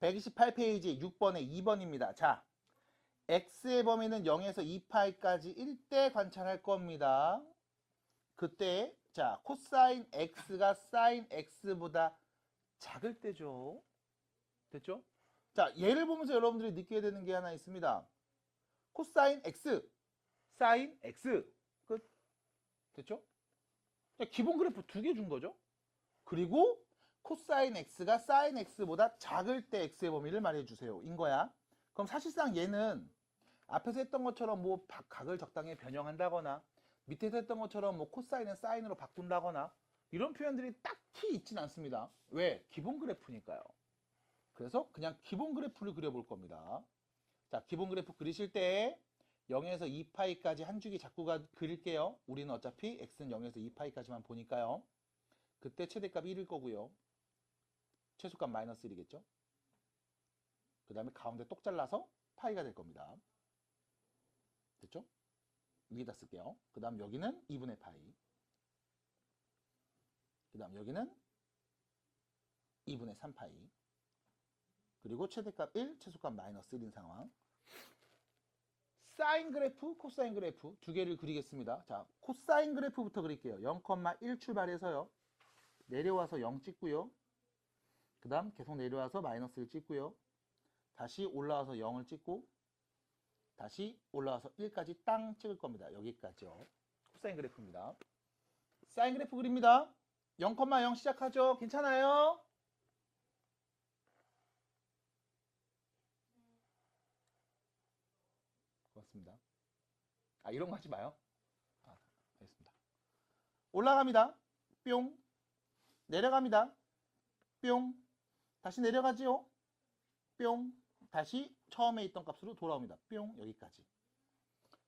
128페이지 6번에 2번입니다. 자, x의 범위는 0에서 2파이까지일 때 관찰할 겁니다. 그때 자 코사인 x가 사인 x보다 작을 때죠. 됐죠? 자, 얘를 보면서 여러분들이 느끼게 되는 게 하나 있습니다. 코사인 x, 사인 x. 끝. 됐죠? 자, 기본 그래프 두 개 준 거죠. 그리고 코사인 x가 사인 x보다 작을 때 x의 범위를 말해주세요. 인 거야. 그럼 사실상 얘는 앞에서 했던 것처럼 뭐 각을 적당히 변형한다거나 밑에서 했던 것처럼 뭐 코사인은 사인으로 바꾼다거나 이런 표현들이 딱히 있진 않습니다. 왜? 기본 그래프니까요. 그래서 그냥 기본 그래프를 그려볼 겁니다. 자, 기본 그래프 그리실 때 0에서 2파이까지 한 주기 자꾸 그릴게요. 우리는 어차피 x는 0에서 2파이까지만 보니까요. 그때 최대값 1일 거고요. 최소값 마이너스 1이겠죠. 그 다음에 가운데 똑 잘라서 파이가 될 겁니다. 됐죠? 위에다 쓸게요. 그 다음 여기는 2분의 파이. 그 다음 여기는 2분의 3파이. 그리고 최대값 1, 최소값 마이너스 1인 상황. 사인 그래프, 코사인 그래프 두 개를 그리겠습니다. 자, 코사인 그래프부터 그릴게요. 0,1 출발해서요. 내려와서 0 찍고요. 그 다음 계속 내려와서 마이너스 1 찍고요. 다시 올라와서 0을 찍고 다시 올라와서 1까지 땅 찍을 겁니다. 여기까지요. 코사인 그래프입니다. 사인 그래프 그립니다. 0,0 시작하죠. 괜찮아요? 고맙습니다. 아, 이런 거 하지 마요. 아, 알겠습니다. 올라갑니다. 뿅. 내려갑니다. 뿅. 다시 내려가지요. 뿅. 다시 처음에 있던 값으로 돌아옵니다. 뿅. 여기까지.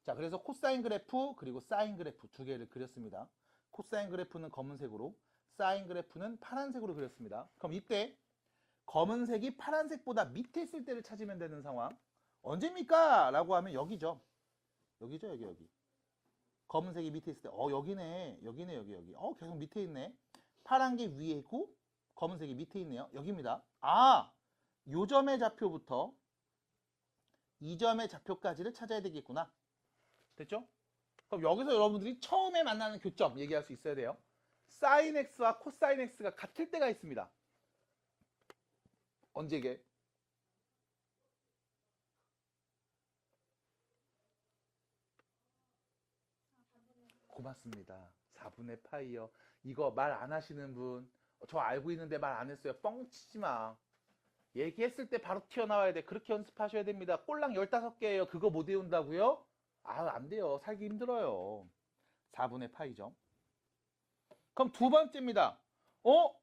자, 그래서 코사인 그래프 그리고 사인 그래프 두 개를 그렸습니다. 코사인 그래프는 검은색으로, 사인 그래프는 파란색으로 그렸습니다. 그럼 이때 검은색이 파란색보다 밑에 있을 때를 찾으면 되는 상황. 언제입니까? 라고 하면 여기죠. 여기죠, 여기. 검은색이 밑에 있을 때, 여기네, 여기. 계속 밑에 있네. 파란 게 위에 있고, 검은색이 밑에 있네요. 여기입니다. 아, 요 점의 좌표부터 이 점의 좌표까지를 찾아야 되겠구나. 됐죠? 그럼 여기서 여러분들이 처음에 만나는 교점 얘기할 수 있어야 돼요. 사인 x와 코사인 x가 같을 때가 있습니다. 언제게? 고맙습니다. 4분의 파이요. 이거 말 안 하시는 분, 저 알고 있는데 말 안 했어요. 뻥치지 마. 얘기했을 때 바로 튀어나와야 돼. 그렇게 연습하셔야 됩니다. 꼴랑 15개예요. 그거 못 외운다고요? 아, 안 돼요. 살기 힘들어요. 4분의 파이죠. 그럼 두 번째입니다.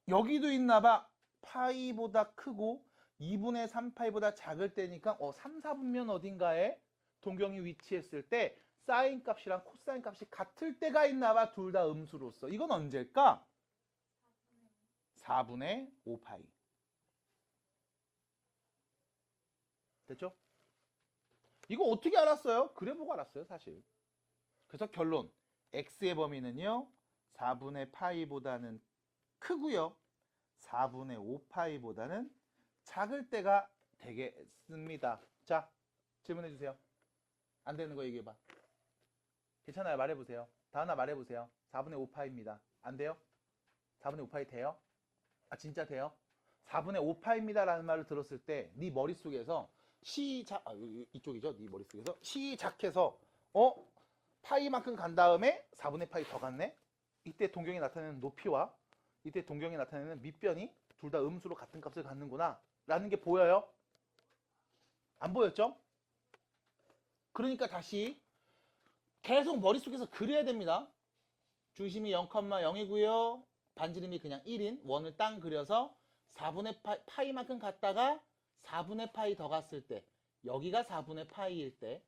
여기도 있나봐. 파이보다 크고 2분의 3파이보다 작을 때니까 3, 4분면 어딘가에 동경이 위치했을 때 사인 값이랑 코사인 값이 같을 때가 있나봐. 둘 다 음수로서. 이건 언제일까? 4분의 5파이. 됐죠? 이거 어떻게 알았어요? 그려보고 알았어요, 사실. 그래서 결론. x의 범위는요. 4분의 파이보다는 크고요. 4분의 5파이보다는 작을 때가 되겠습니다. 자, 질문해 주세요. 안 되는 거 얘기해봐. 괜찮아요. 말해보세요. 다은아 말해보세요. 4분의 5파입니다. 안 돼요? 4분의 5파이 돼요? 아, 진짜 돼요? 4분의 5파입니다 라는 말을 들었을 때 네 머릿속에서 이쪽이죠. 네 머릿속에서 시작해서 파이만큼 간 다음에 4분의 파이 더 갔네? 이때 동경이 나타내는 높이와 이때 동경이 나타내는 밑변이 둘 다 음수로 같은 값을 갖는구나 라는 게 보여요? 안 보였죠? 그러니까 다시 계속 머릿속에서 그려야 됩니다. 중심이 0,0이고요. 반지름이 그냥 1인 원을 땅 그려서 4분의 파이만큼 갔다가 4분의 파이 더 갔을 때 여기가 4분의 파이일 때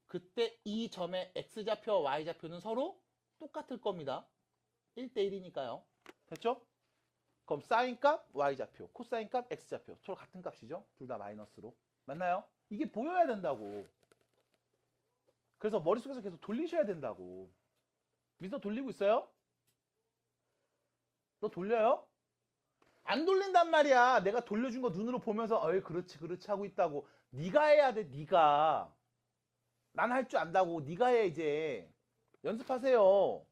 그때 이 점의 x좌표와 y좌표는 서로 똑같을 겁니다. 1대1이니까요. 됐죠? 그럼 사인값 y좌표, 코사인값 x좌표 서로 같은 값이죠. 둘 다 마이너스로. 맞나요? 이게 보여야 된다고. 그래서 머릿속에서 계속 돌리셔야 된다고. 미서 돌리고 있어요? 너 돌려요? 안 돌린단 말이야. 내가 돌려준 거 눈으로 보면서 어이 그렇지 그렇지 하고 있다고. 네가 해야 돼. 네가. 난 할 줄 안다고. 네가 해 이제. 연습하세요.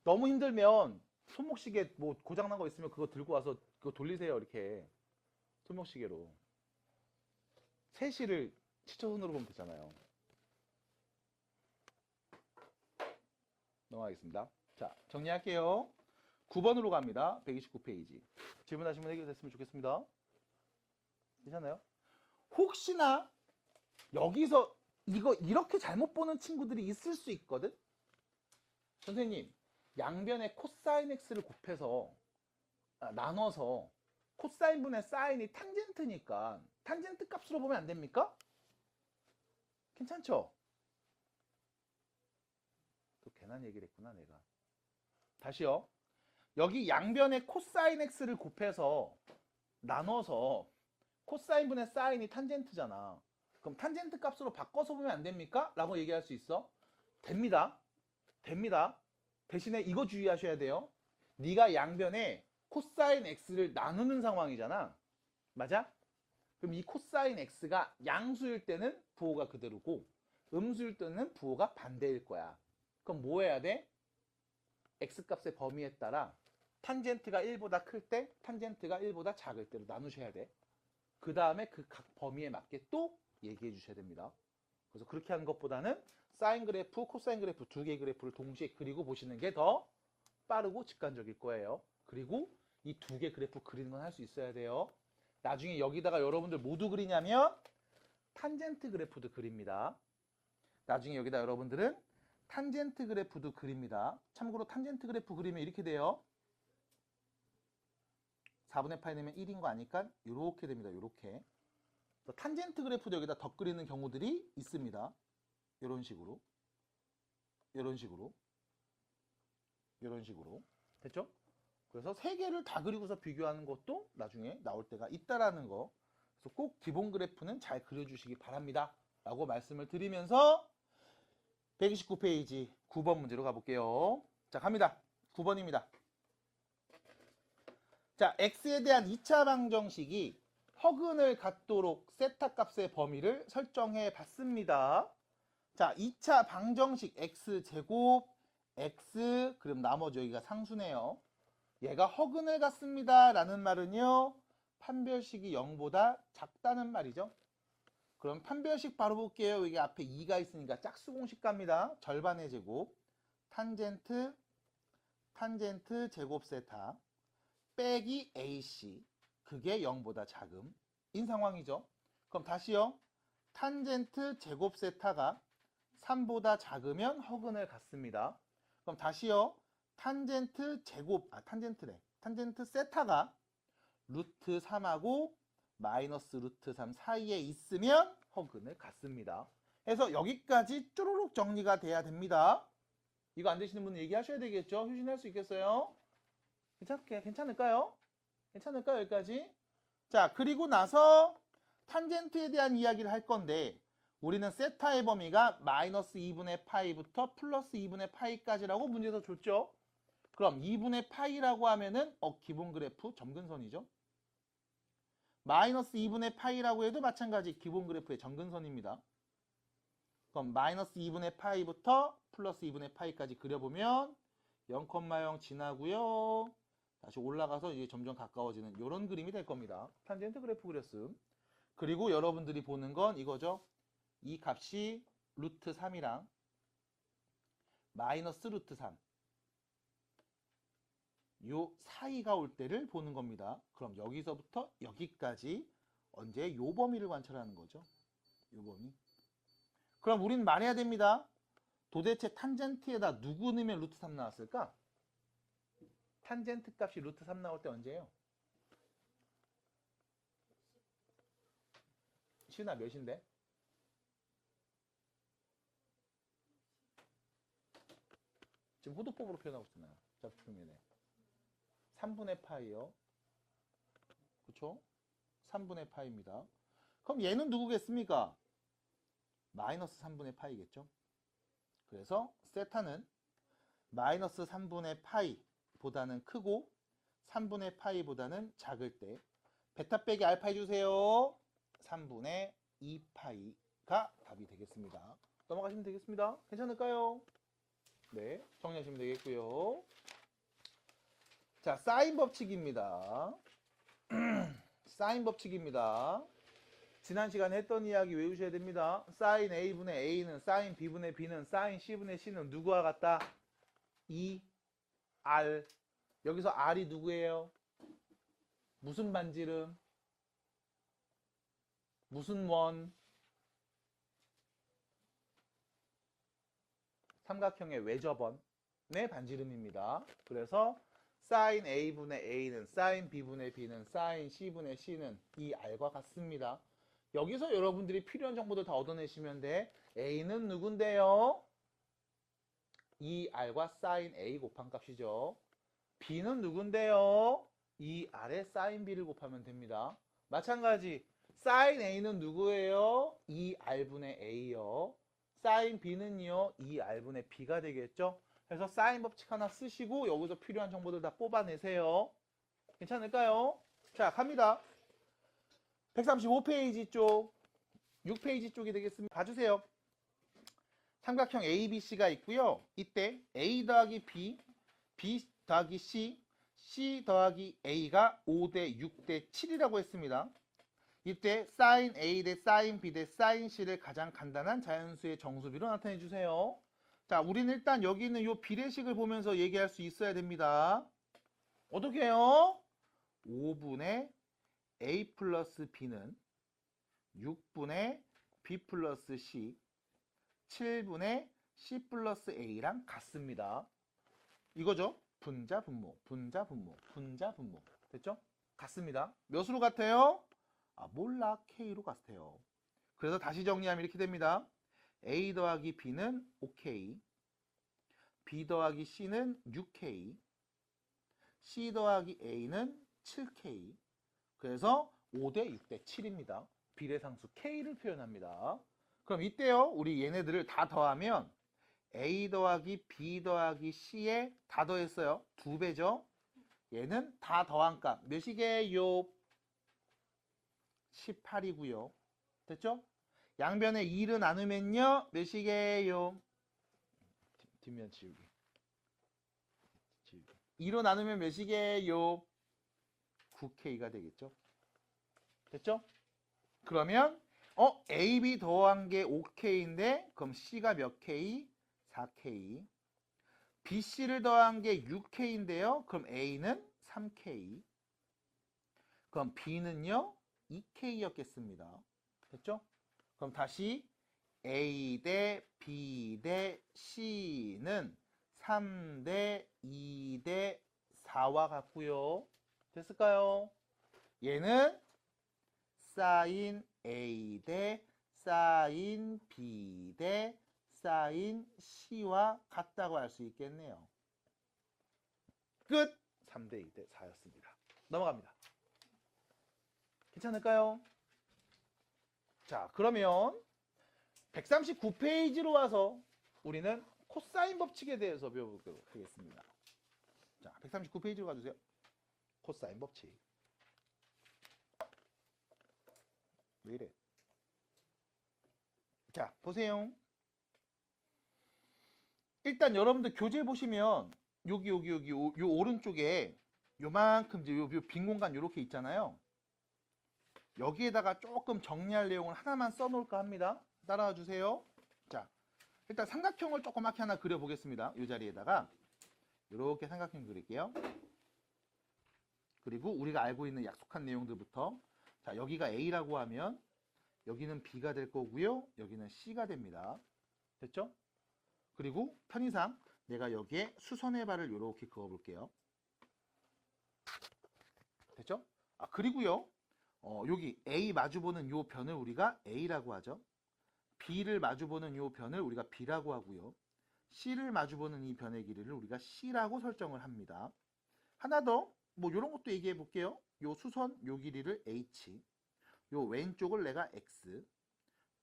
너무 힘들면 손목시계 뭐 고장난 거 있으면 그거 들고 와서 그거 돌리세요. 이렇게. 손목시계로. 3시를 치초선으로 보면 되잖아요. 넘어가겠습니다. 자, 정리할게요. 9번으로 갑니다. 129페이지. 질문하시면 해결됐으면 좋겠습니다. 괜찮아요? 혹시나 여기서 이거 이렇게 잘못 보는 친구들이 있을 수 있거든? 선생님, 양변에 코사인 x를 곱해서 나눠서 코사인 분의 사인이 탄젠트니까 탄젠트 값으로 보면 안 됩니까? 괜찮죠? 또 괜한 얘기를 했구나 내가. 다시요. 여기 양변에 코사인 x를 곱해서 나눠서 코사인 분의 사인이 탄젠트잖아. 그럼 탄젠트 값으로 바꿔서 보면 안 됩니까? 라고 얘기할 수 있어. 됩니다. 됩니다. 대신에 이거 주의하셔야 돼요. 네가 양변에 코사인 x를 나누는 상황이잖아. 맞아? 그럼 이 코사인 x가 양수일 때는 부호가 그대로고 음수일 때는 부호가 반대일 거야. 그럼 뭐 해야 돼? x값의 범위에 따라 탄젠트가 1보다 클 때, 탄젠트가 1보다 작을 때로 나누셔야 돼. 그 다음에 그 각 범위에 맞게 또 얘기해 주셔야 됩니다. 그래서 그렇게 하는 것보다는 사인 그래프, 코사인 그래프 두 개의 그래프를 동시에 그리고 보시는 게 더 빠르고 직관적일 거예요. 그리고 이 두 개 그래프 그리는 건 할 수 있어야 돼요. 나중에 여기다가 여러분들 모두 그리냐면 탄젠트 그래프도 그립니다. 나중에 여기다 여러분들은 탄젠트 그래프도 그립니다. 참고로 탄젠트 그래프 그리면 이렇게 돼요. 4분의 파이 내면 1인 거 아니까 이렇게 됩니다. 이렇게. 탄젠트 그래프도 여기다 덧 그리는 경우들이 있습니다. 이런 식으로. 이런 식으로. 이런 식으로. 됐죠? 그래서 세 개를 다 그리고서 비교하는 것도 나중에 나올 때가 있다라는 거. 그래서 꼭 기본 그래프는 잘 그려주시기 바랍니다. 라고 말씀을 드리면서 129페이지 9번 문제로 가볼게요. 자, 갑니다. 9번입니다. 자, x에 대한 2차 방정식이 허근을 갖도록 세타 값의 범위를 설정해 봤습니다. 자, 2차 방정식 x제곱 x 그럼 나머지 여기가 상수네요. 얘가 허근을 갖습니다 라는 말은요 판별식이 0보다 작다는 말이죠. 그럼 판별식 바로 볼게요. 이게 앞에 2가 있으니까 짝수공식 갑니다. 절반의 제곱 탄젠트 제곱 세타 빼기 AC 그게 0보다 작음 인 상황이죠. 그럼 다시요. 탄젠트 제곱 세타가 3보다 작으면 허근을 갖습니다. 그럼 다시요. 탄젠트 제곱, 탄젠트 세타가 루트 3하고 마이너스 루트 3 사이에 있으면 허근을 갖습니다. 해서 여기까지 쭈루룩 정리가 돼야 됩니다. 이거 안 되시는 분은 얘기하셔야 되겠죠? 휴진할 수 있겠어요? 괜찮을까요? 괜찮을까요? 여기까지? 자, 그리고 나서 탄젠트에 대한 이야기를 할 건데 우리는 세타의 범위가 마이너스 2분의 파이부터 플러스 2분의 파이까지라고 문제에서 줬죠. 그럼 2분의 파이라고 하면은 기본 그래프 점근선이죠. 마이너스 2분의 파이라고 해도 마찬가지 기본 그래프의 점근선입니다. 그럼 마이너스 2분의 파이부터 플러스 2분의 파이까지 그려보면 0,0 지나고요. 다시 올라가서 이제 점점 가까워지는 이런 그림이 될 겁니다. 탄젠트 그래프 그렸음. 그리고 여러분들이 보는 건 이거죠. 이 값이 루트 3이랑 마이너스 루트 3 요 사이가 올 때를 보는 겁니다. 그럼 여기서부터 여기까지 언제 요 범위를 관찰하는 거죠. 요 범위. 그럼 우리는 말해야 됩니다. 도대체 탄젠트에다 누구 넣으면 루트 3 나왔을까? 탄젠트 값이 루트 3 나올 때 언제예요? 시은아 몇인데? 지금 호도법으로 표현하고 있잖아요. 잡초면에 3분의 파이요. 그쵸? 3분의 파이입니다. 그럼 얘는 누구겠습니까? 마이너스 3분의 파이겠죠? 그래서 세타는 마이너스 3분의 파이보다는 크고 3분의 파이보다는 작을 때 베타 빼기 알파 해주세요. 3분의 2파이가 답이 되겠습니다. 넘어가시면 되겠습니다. 괜찮을까요? 네, 정리하시면 되겠고요. 자, 사인 법칙입니다. 사인 법칙입니다. 지난 시간에 했던 이야기 외우셔야 됩니다. 사인 A분의 A는 사인 B분의 B는 사인 C분의 C는 누구와 같다? 2R. 여기서 R이 누구예요? 무슨 반지름? 무슨 원? 삼각형의 외접원의 반지름입니다. 그래서 사인 A분의 A는 사인 B분의 B는 사인 C분의 C는 이 R과 같습니다. 여기서 여러분들이 필요한 정보도 다 얻어내시면 돼. A는 누군데요? 이 R과 사인 A 곱한 값이죠. B는 누군데요? 이 R에 사인 B를 곱하면 됩니다. 마찬가지 사인 A는 누구예요? 2R분의 A요. 사인 B는요, 2R분의 B가 되겠죠? 그래서 사인 법칙 하나 쓰시고 여기서 필요한 정보들 다 뽑아내세요. 괜찮을까요? 자, 갑니다. 135페이지 쪽, 6페이지 쪽이 되겠습니다. 봐주세요. 삼각형 ABC가 있고요. 이때 A 더하기 B, B 더하기 C, C 더하기 A가 5대 6대 7이라고 했습니다. 이때 사인 A 대 사인 B 대 사인 C를 가장 간단한 자연수의 정수비로 나타내 주세요. 자, 우리는 일단 여기 있는 이 비례식을 보면서 얘기할 수 있어야 됩니다. 어떻게 해요? 5분의 A 플러스 B는 6분의 B 플러스 C, 7분의 C 플러스 A랑 같습니다. 이거죠? 분자, 분모, 분자, 분모, 분자, 분모. 됐죠? 같습니다. 몇으로 같아요? 몰라. K로 같아요. 그래서 다시 정리하면 이렇게 됩니다. A 더하기 B는 5K, B 더하기 C는 6K, C 더하기 A는 7K. 그래서 5대 6대 7입니다. 비례상수 K를 표현합니다. 그럼 이때요, 우리 얘네들을 다 더하면 A 더하기 B 더하기 C에 다 더했어요. 2배죠? 얘는 다 더한 값 몇이게요? 18이고요. 됐죠? 양변에 2를 나누면요, 몇이게요? 뒷면 지우기. 2로 나누면 몇이게요? 9K가 되겠죠? 됐죠? 그러면 AB 더한 게 5K인데 그럼 C가 몇 K? 4K. BC를 더한 게 6K인데요. 그럼 A는 3K. 그럼 B는요? 2K였겠습니다. 됐죠? 그럼 다시 A 대 B 대 C는 3 대 2 대 4와 같고요. 됐을까요? 얘는 사인 A 대 사인 B 대 사인 C와 같다고 할 수 있겠네요. 끝! 3대 2대 4였습니다. 넘어갑니다. 괜찮을까요? 자, 그러면 139페이지로 와서 우리는 코사인 법칙에 대해서 배워보도록 하겠습니다. 자, 139페이지로 가주세요. 코사인 법칙. 왜 이래? 자, 보세요. 일단 여러분들 교재 보시면 여기 요 오른쪽에 요만큼 이제 요 빈 공간 요렇게 있잖아요. 여기에다가 조금 정리할 내용을 하나만 써놓을까 합니다. 따라와 주세요. 자, 일단 삼각형을 조그맣게 하나 그려보겠습니다. 이 자리에다가 이렇게 삼각형 그릴게요. 그리고 우리가 알고 있는 약속한 내용들부터, 자, 여기가 A라고 하면 여기는 B가 될 거고요. 여기는 C가 됩니다. 됐죠? 그리고 편의상 내가 여기에 수선의 발을 이렇게 그어볼게요. 됐죠? 그리고요. 여기 A 마주보는 요 변을 우리가 A라고 하죠. B를 마주보는 요 변을 우리가 B라고 하고요. C를 마주보는 이 변의 길이를 우리가 C라고 설정을 합니다. 하나 더, 뭐 요런 것도 얘기해 볼게요. 요 수선 요 길이를 H, 요 왼쪽을 내가 X,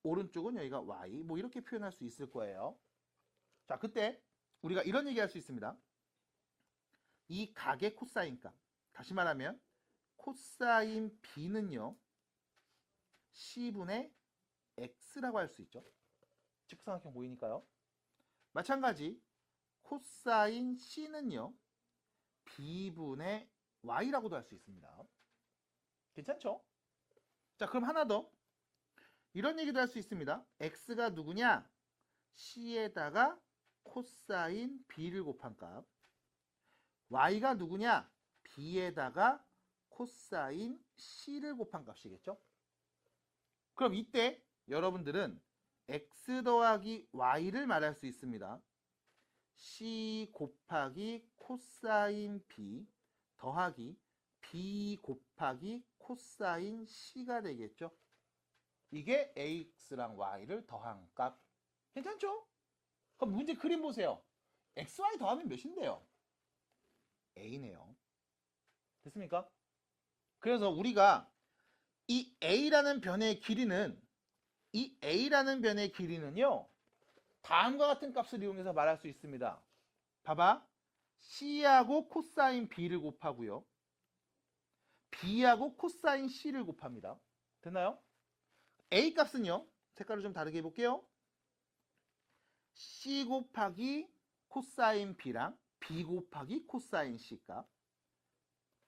오른쪽은 여기가 Y, 뭐 이렇게 표현할 수 있을 거예요. 자, 그때 우리가 이런 얘기 할 수 있습니다. 이 각의 코사인 값, 다시 말하면 코사인 B는요. C분의 X라고 할 수 있죠. 직사각형 보이니까요. 마찬가지 코사인 C는요. B분의 Y라고도 할 수 있습니다. 괜찮죠? 자, 그럼 하나 더. 이런 얘기도 할 수 있습니다. X가 누구냐? C에다가 코사인 B를 곱한 값. Y가 누구냐? B에다가 코사인 C를 곱한 값이겠죠? 그럼 이때 여러분들은 X 더하기 Y를 말할 수 있습니다. C 곱하기 코사인 B 더하기 B 곱하기 코사인 C가 되겠죠? 이게 X랑 Y를 더한 값. 괜찮죠? 그럼 문제 그림 보세요. XY 더하면 몇인데요? A네요. 됐습니까? 그래서 우리가 이 A라는 변의 길이는요, 다음과 같은 값을 이용해서 말할 수 있습니다. 봐봐. C하고 코사인 B를 곱하고요. B하고 코사인 C를 곱합니다. 됐나요? A 값은요, 색깔을 좀 다르게 해볼게요. C 곱하기 코사인 B랑 B 곱하기 코사인 C 값.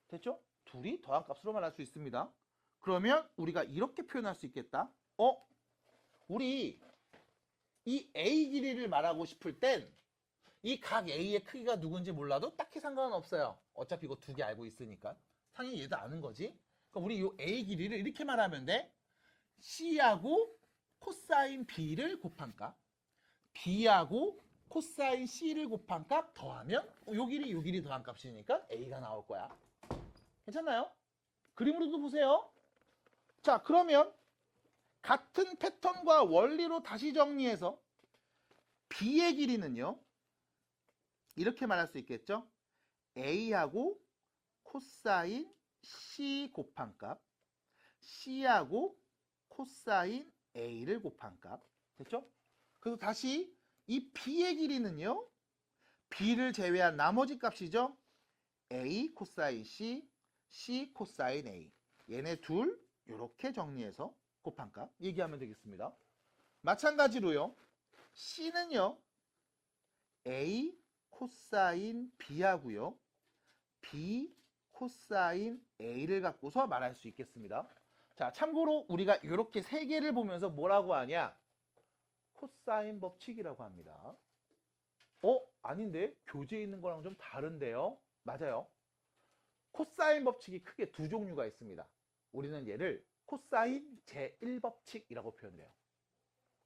됐죠? 둘이 더한 값으로 말할 수 있습니다. 그러면 우리가 이렇게 표현할 수 있겠다. 우리 이 A 길이를 말하고 싶을 땐 이 각 A의 크기가 누군지 몰라도 딱히 상관은 없어요. 어차피 이거 두 개 알고 있으니까. 당연히 얘도 아는 거지. 그럼 우리 이 A 길이를 이렇게 말하면 돼. C하고 코사인 B를 곱한 값, B하고 코사인 C를 곱한 값 더하면 요 길이 더한 값이니까 A가 나올 거야. 괜찮나요? 그림으로도 보세요. 자, 그러면 같은 패턴과 원리로 다시 정리해서 B의 길이는요, 이렇게 말할 수 있겠죠? A하고 코사인 C 곱한 값, C하고 코사인 A를 곱한 값. 됐죠? 그래서 다시 이 B의 길이는요, B를 제외한 나머지 값이죠? A 코사인 C, C 코사인 A. 얘네 둘 이렇게 정리해서 곱한 값 얘기하면 되겠습니다. 마찬가지로요, C는요, A 코사인 B하고요, B 코사인 A를 갖고서 말할 수 있겠습니다. 자, 참고로 우리가 이렇게 세 개를 보면서 뭐라고 하냐? 코사인 법칙이라고 합니다. 아닌데? 교재에 있는 거랑 좀 다른데요? 맞아요. 코사인 법칙이 크게 두 종류가 있습니다. 우리는 얘를 코사인 제1법칙이라고 표현을 해요.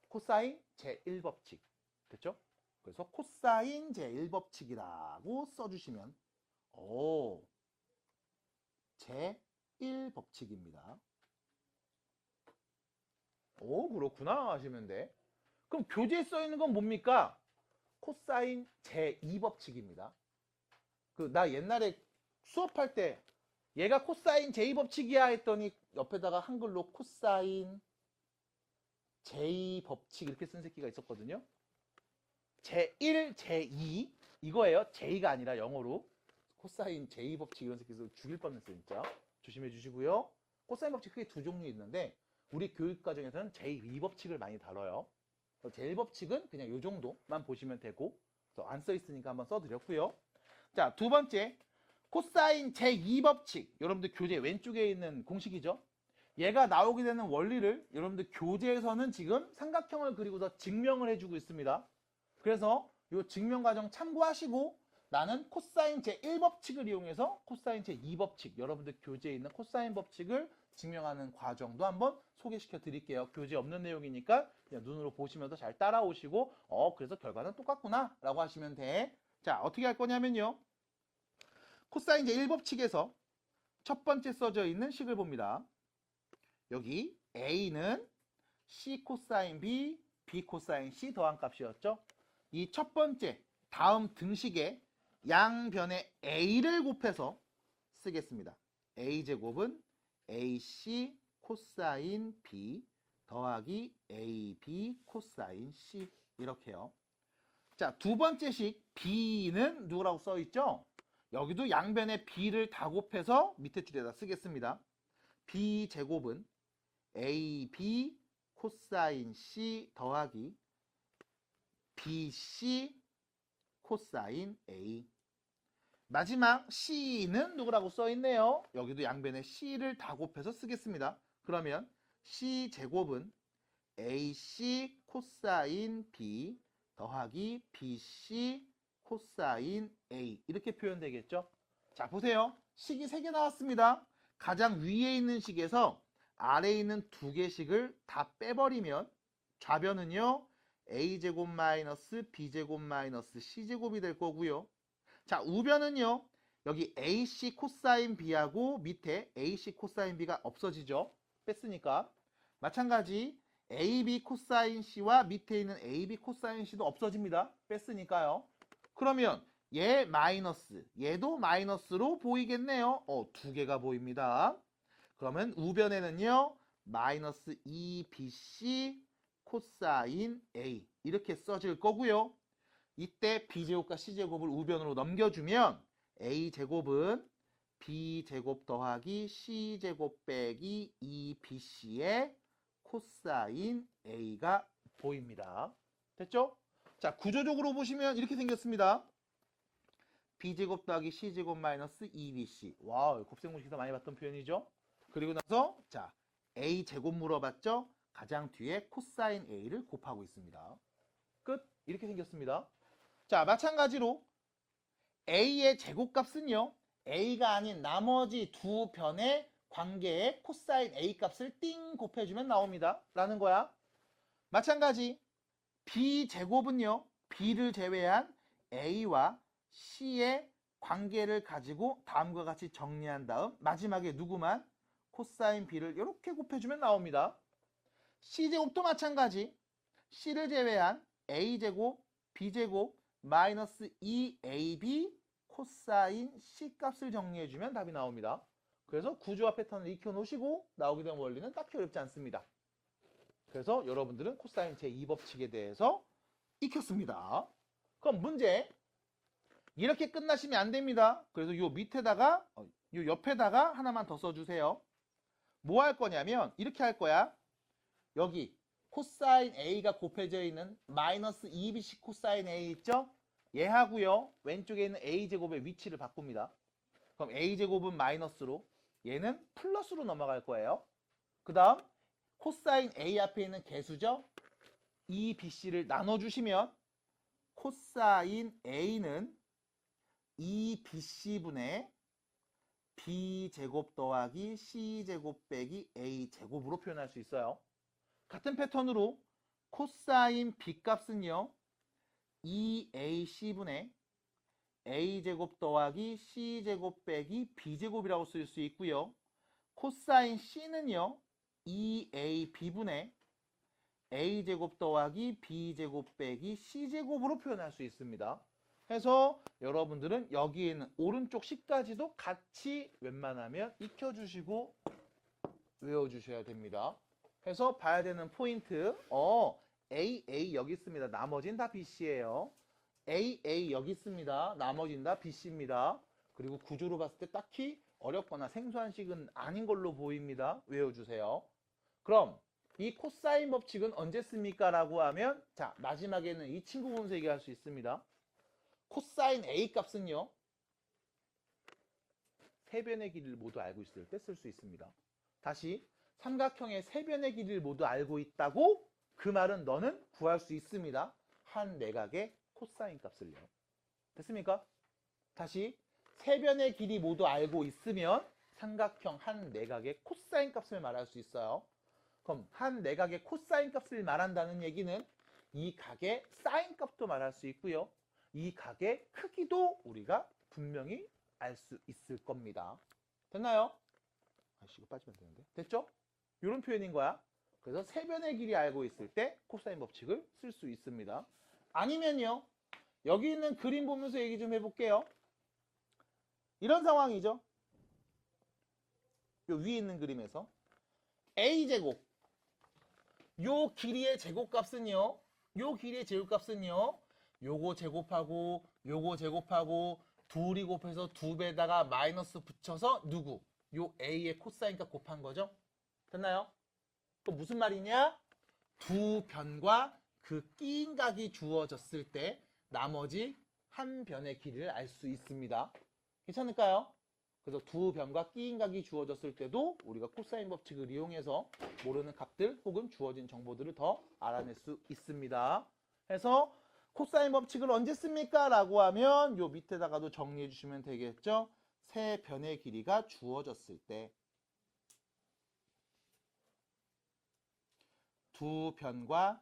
코사인 제1법칙. 됐죠? 그래서 코사인 제1법칙이라고 써주시면 제1법칙입니다. 그렇구나 하시면 돼. 그럼 교재에 써 있는 건 뭡니까? 코사인 제2법칙입니다. 나 옛날에 수업할 때 얘가 코사인 제2법칙이야 했더니 옆에다가 한글로 코사인 제2법칙 이렇게 쓴 새끼가 있었거든요. 제1, 제2 이거예요. 제2가 아니라 영어로 코사인 제2법칙 이런 새끼에서 죽일 뻔했어요. 진짜 조심해 주시고요. 코사인 법칙 크게 두 종류 있는데 우리 교육과정에서는 제2법칙을 많이 다뤄요. 제1법칙은 그냥 이 정도만 보시면 되고 안 써 있으니까 한번 써드렸고요. 자, 두 번째 코사인 제2법칙. 여러분들 교재 왼쪽에 있는 공식이죠. 얘가 나오게 되는 원리를 여러분들 교재에서는 지금 삼각형을 그리고서 증명을 해주고 있습니다. 그래서 이 증명 과정 참고하시고 나는 코사인 제1법칙을 이용해서 코사인 제2법칙, 여러분들 교재에 있는 코사인 법칙을 증명하는 과정도 한번 소개시켜 드릴게요. 교재 없는 내용이니까 그냥 눈으로 보시면서 잘 따라오시고 그래서 결과는 똑같구나 라고 하시면 돼. 자, 어떻게 할 거냐면요, 코사인 제1법칙에서 첫 번째 써져 있는 식을 봅니다. 여기 A는 C 코사인 B, B 코사인 C 더한 값이었죠. 이 첫 번째 다음 등식에 양변에 A를 곱해서 쓰겠습니다. A제곱은 AC 코사인 B 더하기 AB 코사인 C 이렇게요. 자, 두 번째 식 B는 누구라고 써있죠? 여기도 양변에 b를 다 곱해서 밑에 줄에다 쓰겠습니다. b 제곱은 ab 코사인 c 더하기 bc 코사인 a. 마지막 c는 누구라고 써있네요. 여기도 양변에 c를 다 곱해서 쓰겠습니다. 그러면 c 제곱은 ac 코사인 b 더하기 bc 코사인 a 이렇게 표현되겠죠. 자, 보세요. 식이 3개 나왔습니다. 가장 위에 있는 식에서 아래에 있는 2개씩을 다 빼버리면 좌변은요 a제곱 마이너스 b제곱 마이너스 c제곱이 될 거고요. 자, 우변은요 여기 ac 코사인 b하고 밑에 ac 코사인 b가 없어지죠. 뺐으니까. 마찬가지 ab 코사인 c와 밑에 있는 ab 코사인 c도 없어집니다. 뺐으니까요. 그러면 얘 마이너스, 얘도 마이너스로 보이겠네요. 2개가 보입니다. 그러면 우변에는요 마이너스 2bc 코사인 a 이렇게 써질 거고요. 이때 b제곱과 c제곱을 우변으로 넘겨주면 a제곱은 b제곱 더하기 c제곱 빼기 2bc의 코사인 a가 보입니다. 됐죠? 자, 구조적으로 보시면 이렇게 생겼습니다. b제곱 더하기 c제곱 마이너스 2bc. 와우, 곱셈공식에서 많이 봤던 표현이죠. 그리고 나서 자, a제곱 물어봤죠? 가장 뒤에 코사인 a를 곱하고 있습니다. 끝. 이렇게 생겼습니다. 자, 마찬가지로 a의 제곱값은요. a가 아닌 나머지 두 변의 관계에 코사인 a 값을 띵 곱해주면 나옵니다. 라는 거야. 마찬가지 b제곱은요. b를 제외한 a와 c의 관계를 가지고 다음과 같이 정리한 다음 마지막에 누구만 코사인 b를 이렇게 곱해주면 나옵니다. c제곱도 마찬가지 c를 제외한 a제곱 b제곱 마이너스 2ab 코사인 c 값을 정리해주면 답이 나옵니다. 그래서 구조와 패턴을 익혀놓으시고 나오게 된 원리는 딱히 어렵지 않습니다. 그래서 여러분들은 코사인 제2법칙에 대해서 익혔습니다. 그럼 문제. 이렇게 끝나시면 안 됩니다. 그래서 요 밑에다가 요 옆에다가 하나만 더 써주세요. 뭐 할 거냐면 이렇게 할 거야. 여기 코사인 a가 곱해져 있는 마이너스 2bc 코사인 a 있죠? 얘하고요 왼쪽에 있는 a제곱의 위치를 바꿉니다. 그럼 a제곱은 마이너스로 얘는 플러스로 넘어갈 거예요. 그 다음 코사인 a 앞에 있는 개수죠? 2bc를 나눠주시면 코사인 a는 2bc분의 b제곱 더하기 c제곱 빼기 a제곱으로 표현할 수 있어요. 같은 패턴으로 코사인 b값은요 2ac분의 a제곱 더하기 c제곱 빼기 b제곱이라고 쓸 수 있고요. 코사인 c는요 2ab분의 a제곱 더하기 b제곱 빼기 c제곱으로 표현할 수 있습니다. 해서 여러분들은 여기에 있는 오른쪽 식까지도 같이 웬만하면 익혀주시고 외워주셔야 됩니다. 해서 봐야 되는 포인트 A 여기 있습니다. 나머지는 다 BC예요. A 여기 있습니다. 나머지는 다 BC입니다. 그리고 구조로 봤을 때 딱히 어렵거나 생소한 식은 아닌 걸로 보입니다. 외워주세요. 그럼 이 코사인 법칙은 언제 씁니까? 라고 하면 자 마지막에는 이 친구 보면서 얘기할 수 있습니다. 코사인 A 값은요. 세 변의 길이를 모두 알고 있을 때 쓸 수 있습니다. 다시 삼각형의 세 변의 길이를 모두 알고 있다고? 그 말은 너는 구할 수 있습니다. 한 내각의 코사인 값을요. 됐습니까? 다시 세 변의 길이 모두 알고 있으면 삼각형 한 내각의 코사인 값을 말할 수 있어요. 그럼 한 내각의 코사인 값을 말한다는 얘기는 이 각의 사인 값도 말할 수 있고요. 이 각의 크기도 우리가 분명히 알 수 있을 겁니다. 됐나요? 아이씨, 이거 빠지면 되는데. 됐죠? 이런 표현인 거야. 그래서 세 변의 길이 알고 있을 때 코사인 법칙을 쓸 수 있습니다. 아니면요. 여기 있는 그림 보면서 얘기 좀 해볼게요. 이런 상황이죠. 요 위에 있는 그림에서 a제곱 요 길이의 제곱값은요. 요 길이의 제곱값은요. 요거 제곱하고 요거 제곱하고 둘이 곱해서 2배에다가 마이너스 붙여서 누구? 요 A의 코사인값 곱한 거죠? 됐나요? 그럼 무슨 말이냐? 두 변과 그 끼인 각이 주어졌을 때 나머지 한 변의 길이를 알 수 있습니다. 괜찮을까요? 그래서 두 변과 끼인 각이 주어졌을 때도 우리가 코사인 법칙을 이용해서 모르는 값들 혹은 주어진 정보들을 더 알아낼 수 있습니다. 그래서 코사인 법칙을 언제 씁니까? 라고 하면 요 밑에다가도 정리해 주시면 되겠죠? 세 변의 길이가 주어졌을 때, 두 변과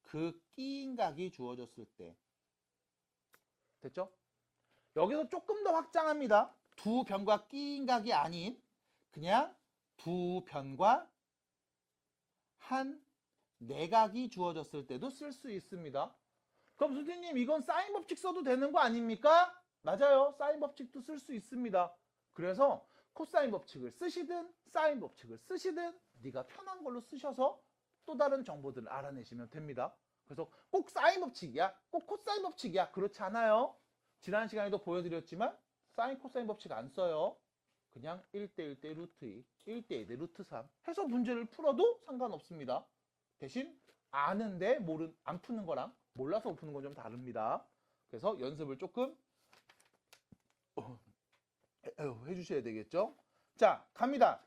그 끼인 각이 주어졌을 때. 됐죠? 여기서 조금 더 확장합니다. 두 변과 끼인 각이 아닌 그냥 두 변과 한 내각이 주어졌을 때도 쓸 수 있습니다. 그럼 선생님 이건 사인 법칙 써도 되는 거 아닙니까? 맞아요. 사인 법칙도 쓸 수 있습니다. 그래서 코사인 법칙을 쓰시든 사인 법칙을 쓰시든 네가 편한 걸로 쓰셔서 또 다른 정보들을 알아내시면 됩니다. 그래서 꼭 사인 법칙이야, 꼭 코사인 법칙이야, 그렇지 않아요. 지난 시간에도 보여드렸지만 사인 코사인 법칙 안 써요. 그냥 1대1대 루트 2, 1대2대 루트 3 해서 문제를 풀어도 상관없습니다. 대신 아는데 안 푸는 거랑 몰라서 푸는 건 좀 다릅니다. 그래서 연습을 조금 해주셔야 되겠죠. 자, 갑니다.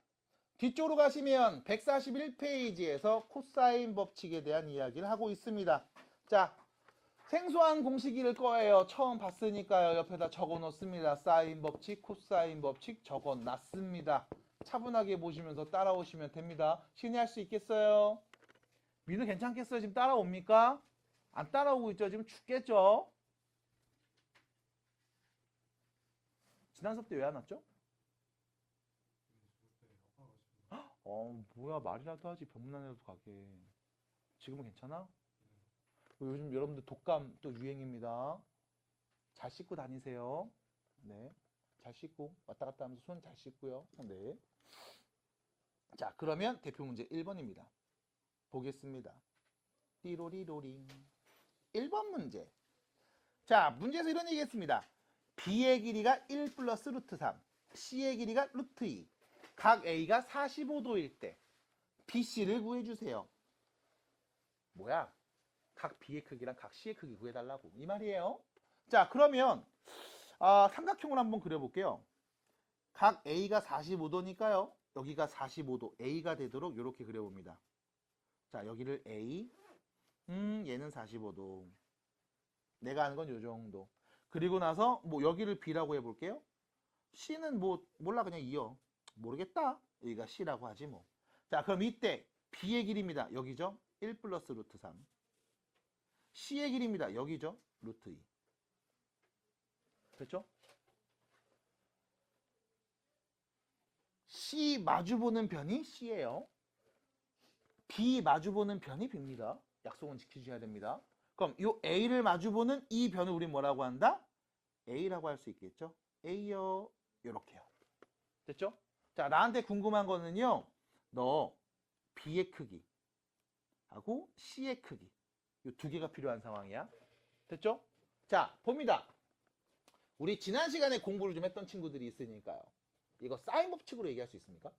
뒤쪽으로 가시면 141페이지에서 코사인 법칙에 대한 이야기를 하고 있습니다. 자, 생소한 공식일 거예요. 처음 봤으니까요. 옆에다 적어 놓습니다. 사인 법칙, 코사인 법칙 적어 놨습니다. 차분하게 보시면서 따라오시면 됩니다. 신이 할 수 있겠어요? 민우 괜찮겠어요? 지금 따라옵니까? 안 따라오고 있죠? 지금 죽겠죠? 지난 수업 때 왜 안 왔죠? 뭐야, 말이라도 하지. 병문안이라도 가게. 지금은 괜찮아? 요즘 여러분들 독감 또 유행입니다. 잘 씻고 다니세요. 네. 잘 씻고 왔다 갔다 하면서 손 잘 씻고요. 네. 자, 그러면 대표 문제 1번입니다. 보겠습니다. 띠로리로링. 1번 문제. 자, 문제에서 이런 얘기 했습니다. B의 길이가 1 플러스 루트 3, C의 길이가 루트 2. 각 A가 45도일 때 BC를 구해주세요. 뭐야? 각 B의 크기랑 각 C의 크기 구해달라고. 이 말이에요. 자, 그러면 삼각형을 한번 그려볼게요. 각 A가 45도니까요. 여기가 45도 A가 되도록 이렇게 그려봅니다. 자, 여기를 A, 얘는 45도. 내가 아는 건 요 정도. 그리고 나서 뭐 여기를 B라고 해볼게요. C는 뭐 몰라, 그냥 이어. 모르겠다. 여기가 C라고 하지 뭐. 자, 그럼 이때 B의 길이입니다. 여기죠. 1 플러스 루트 3. C의 길이입니다. 여기죠. 루트 2. 됐죠? C 마주보는 변이 C예요. B 마주보는 변이 B입니다. 약속은 지켜주셔야 됩니다. 그럼 이 A를 마주보는 이 변을 우리 뭐라고 한다? A라고 할 수 있겠죠? A요. 요렇게요. 됐죠? 자, 나한테 궁금한 거는요. 너 B의 크기 하고 C의 크기 이 두 개가 필요한 상황이야. 됐죠? 자, 봅니다. 우리 지난 시간에 공부를 좀 했던 친구들이 있으니까요. 이거 사인 법칙으로 얘기할 수 있습니까?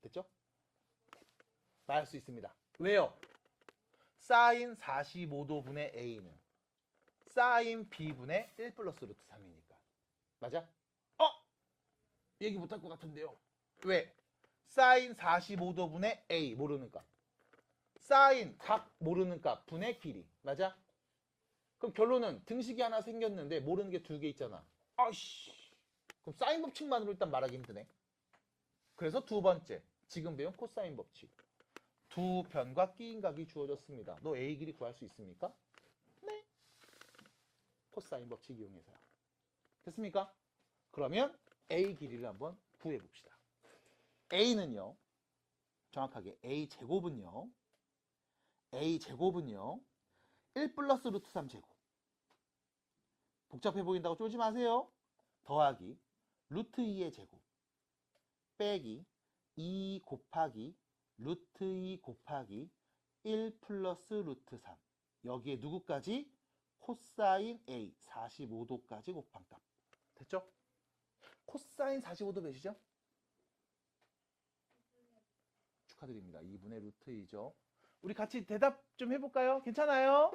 됐죠? 말할 수 있습니다. 왜요? 사인 45도분의 A는 사인 B분의 1 플러스 루트 3이니까. 맞아? 얘기 못할 것 같은데요. 왜? 사인 45도분의 A 모르는 값. 사인 각 모르는 값 분의 길이. 맞아? 그럼 결론은 등식이 하나 생겼는데 모르는 게 두 개 있잖아. 아이씨. 그럼 사인 법칙만으로 일단 말하기 힘드네. 그래서 두 번째, 지금 배운 코사인 법칙. 두 변과 끼인 각이 주어졌습니다. 너 A 길이 구할 수 있습니까? 네. 코사인 법칙 이용해서요. 됐습니까? 그러면 A 길이를 한번 구해 봅시다. A는요. 정확하게 A제곱은요. 1 플러스 루트 3제곱. 복잡해 보인다고 쫄지 마세요. 더하기 루트 2의 제곱 빼기 2 곱하기 루트 2 곱하기 1 플러스 루트 3. 여기에 누구까지? 코사인 A 45도까지 곱한 값. 됐죠? 코사인 45도 몇이죠? 축하드립니다. 2분의 루트 2죠. 우리 같이 대답 좀 해볼까요? 괜찮아요?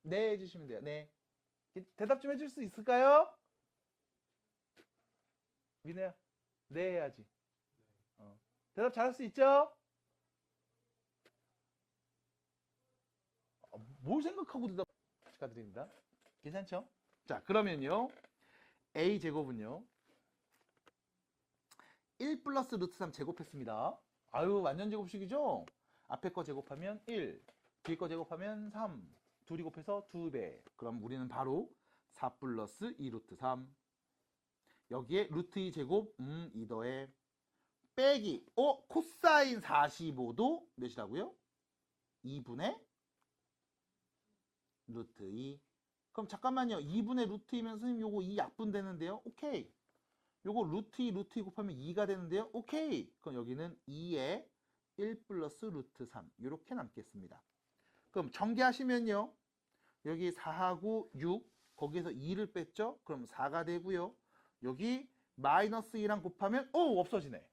네 해주시면 돼요. 네. 대답 좀 해줄 수 있을까요? 민혜야. 네 해야지. 대답 잘할 수 있죠? 뭘 생각하고 대답 축하드립니다. 괜찮죠? 자, 그러면요. A제곱은요. 1 플러스 루트 3 제곱했습니다. 아유, 완전 제곱식이죠? 앞에 거 제곱하면 1, 뒤에 거 제곱하면 3. 둘이 곱해서 2배. 그럼 우리는 바로 4 플러스 2 루트 3. 여기에 루트 2 제곱, 2더해. 빼기, 코사인 45도 몇이라고요? 2분의 루트 2. 그럼 잠깐만요. 2분의 루트 2면 선생님 요거 2 약분되는데요. 오케이. 요거 루트 2, 루트 2 곱하면 2가 되는데요. 오케이. 그럼 여기는 2에 1 플러스 루트 3. 이렇게 남겠습니다. 그럼 전개하시면요. 여기 4하고 6, 거기에서 2를 뺐죠? 그럼 4가 되고요. 여기 마이너스 2랑 곱하면 없어지네.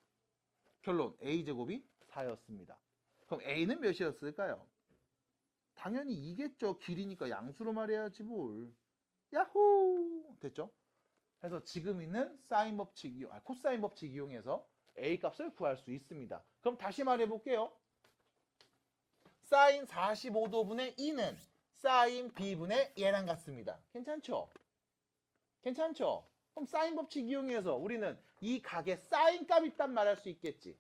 결론 A제곱이 4였습니다. 그럼 A는 몇이었을까요? 당연히 2겠죠. 길이니까 양수로 말해야지 뭘. 야호! 됐죠? 그래서 지금 있는 사인 법칙 코사인 법칙 이용해서 A 값을 구할 수 있습니다. 그럼 다시 말해볼게요. 사인 45도분의 2는 사인 B분의 얘랑 같습니다. 괜찮죠? 괜찮죠? 그럼 사인 법칙 이용해서 우리는 이 각의 사인 값 있단 말할 수 있겠지.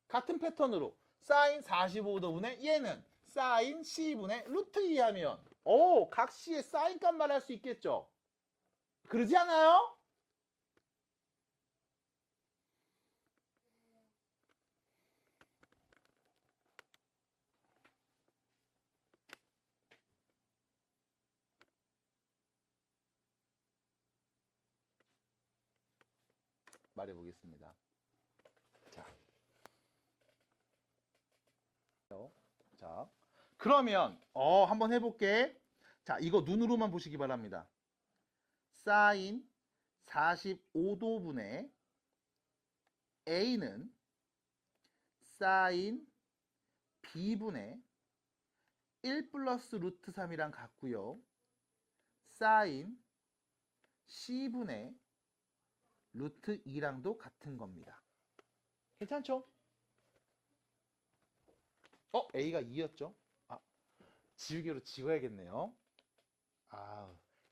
같은 패턴으로 사인 45도분의 얘는 사인 C분의 루트 2 하면 각 C의 사인 값 말할 수 있겠죠? 그러지 않아요? 말해보겠습니다. 자, 그러면 한번 해볼게. 자, 이거 눈으로만 보시기 바랍니다. 사인 45도분의 A는 사인 B분의 1 플러스 루트 3이랑 같고요. 사인 C분의 루트 2랑도 같은 겁니다. 괜찮죠? A가 2였죠? 지우개로 지워야겠네요.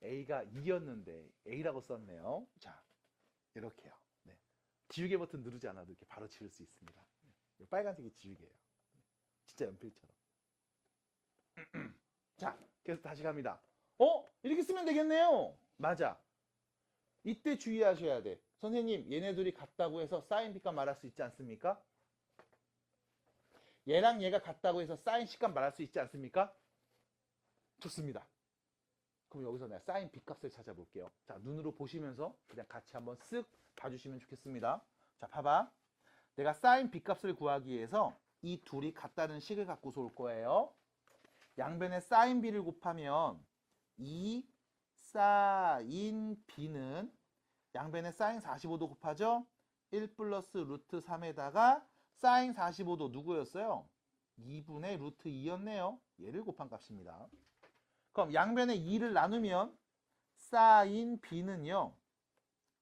A가 2였는데 A라고 썼네요. 자, 이렇게요. 네. 지우개 버튼 누르지 않아도 이렇게 바로 지울 수 있습니다. 빨간색이 지우개예요. 진짜 연필처럼. 자, 그래서 다시 갑니다. 이렇게 쓰면 되겠네요. 맞아. 이때 주의하셔야 돼. 선생님, 얘네 둘이 같다고 해서 사인 B값 말할 수 있지 않습니까? 얘랑 얘가 같다고 해서 사인 C값 말할 수 있지 않습니까? 좋습니다. 그럼 여기서 내가 사인 B값을 찾아볼게요. 자, 눈으로 보시면서 그냥 같이 한번 쓱 봐주시면 좋겠습니다. 자, 봐봐. 내가 사인 B값을 구하기 위해서 이 둘이 같다는 식을 갖고서 올 거예요. 양변에 사인 B를 곱하면 이 사인 B는 양변에 사인 45도 곱하죠? 1 플러스 루트 3에다가 사인 45도 누구였어요? 2분의 루트 2였네요. 얘를 곱한 값입니다. 그럼 양변에 2를 나누면 사인 B는요.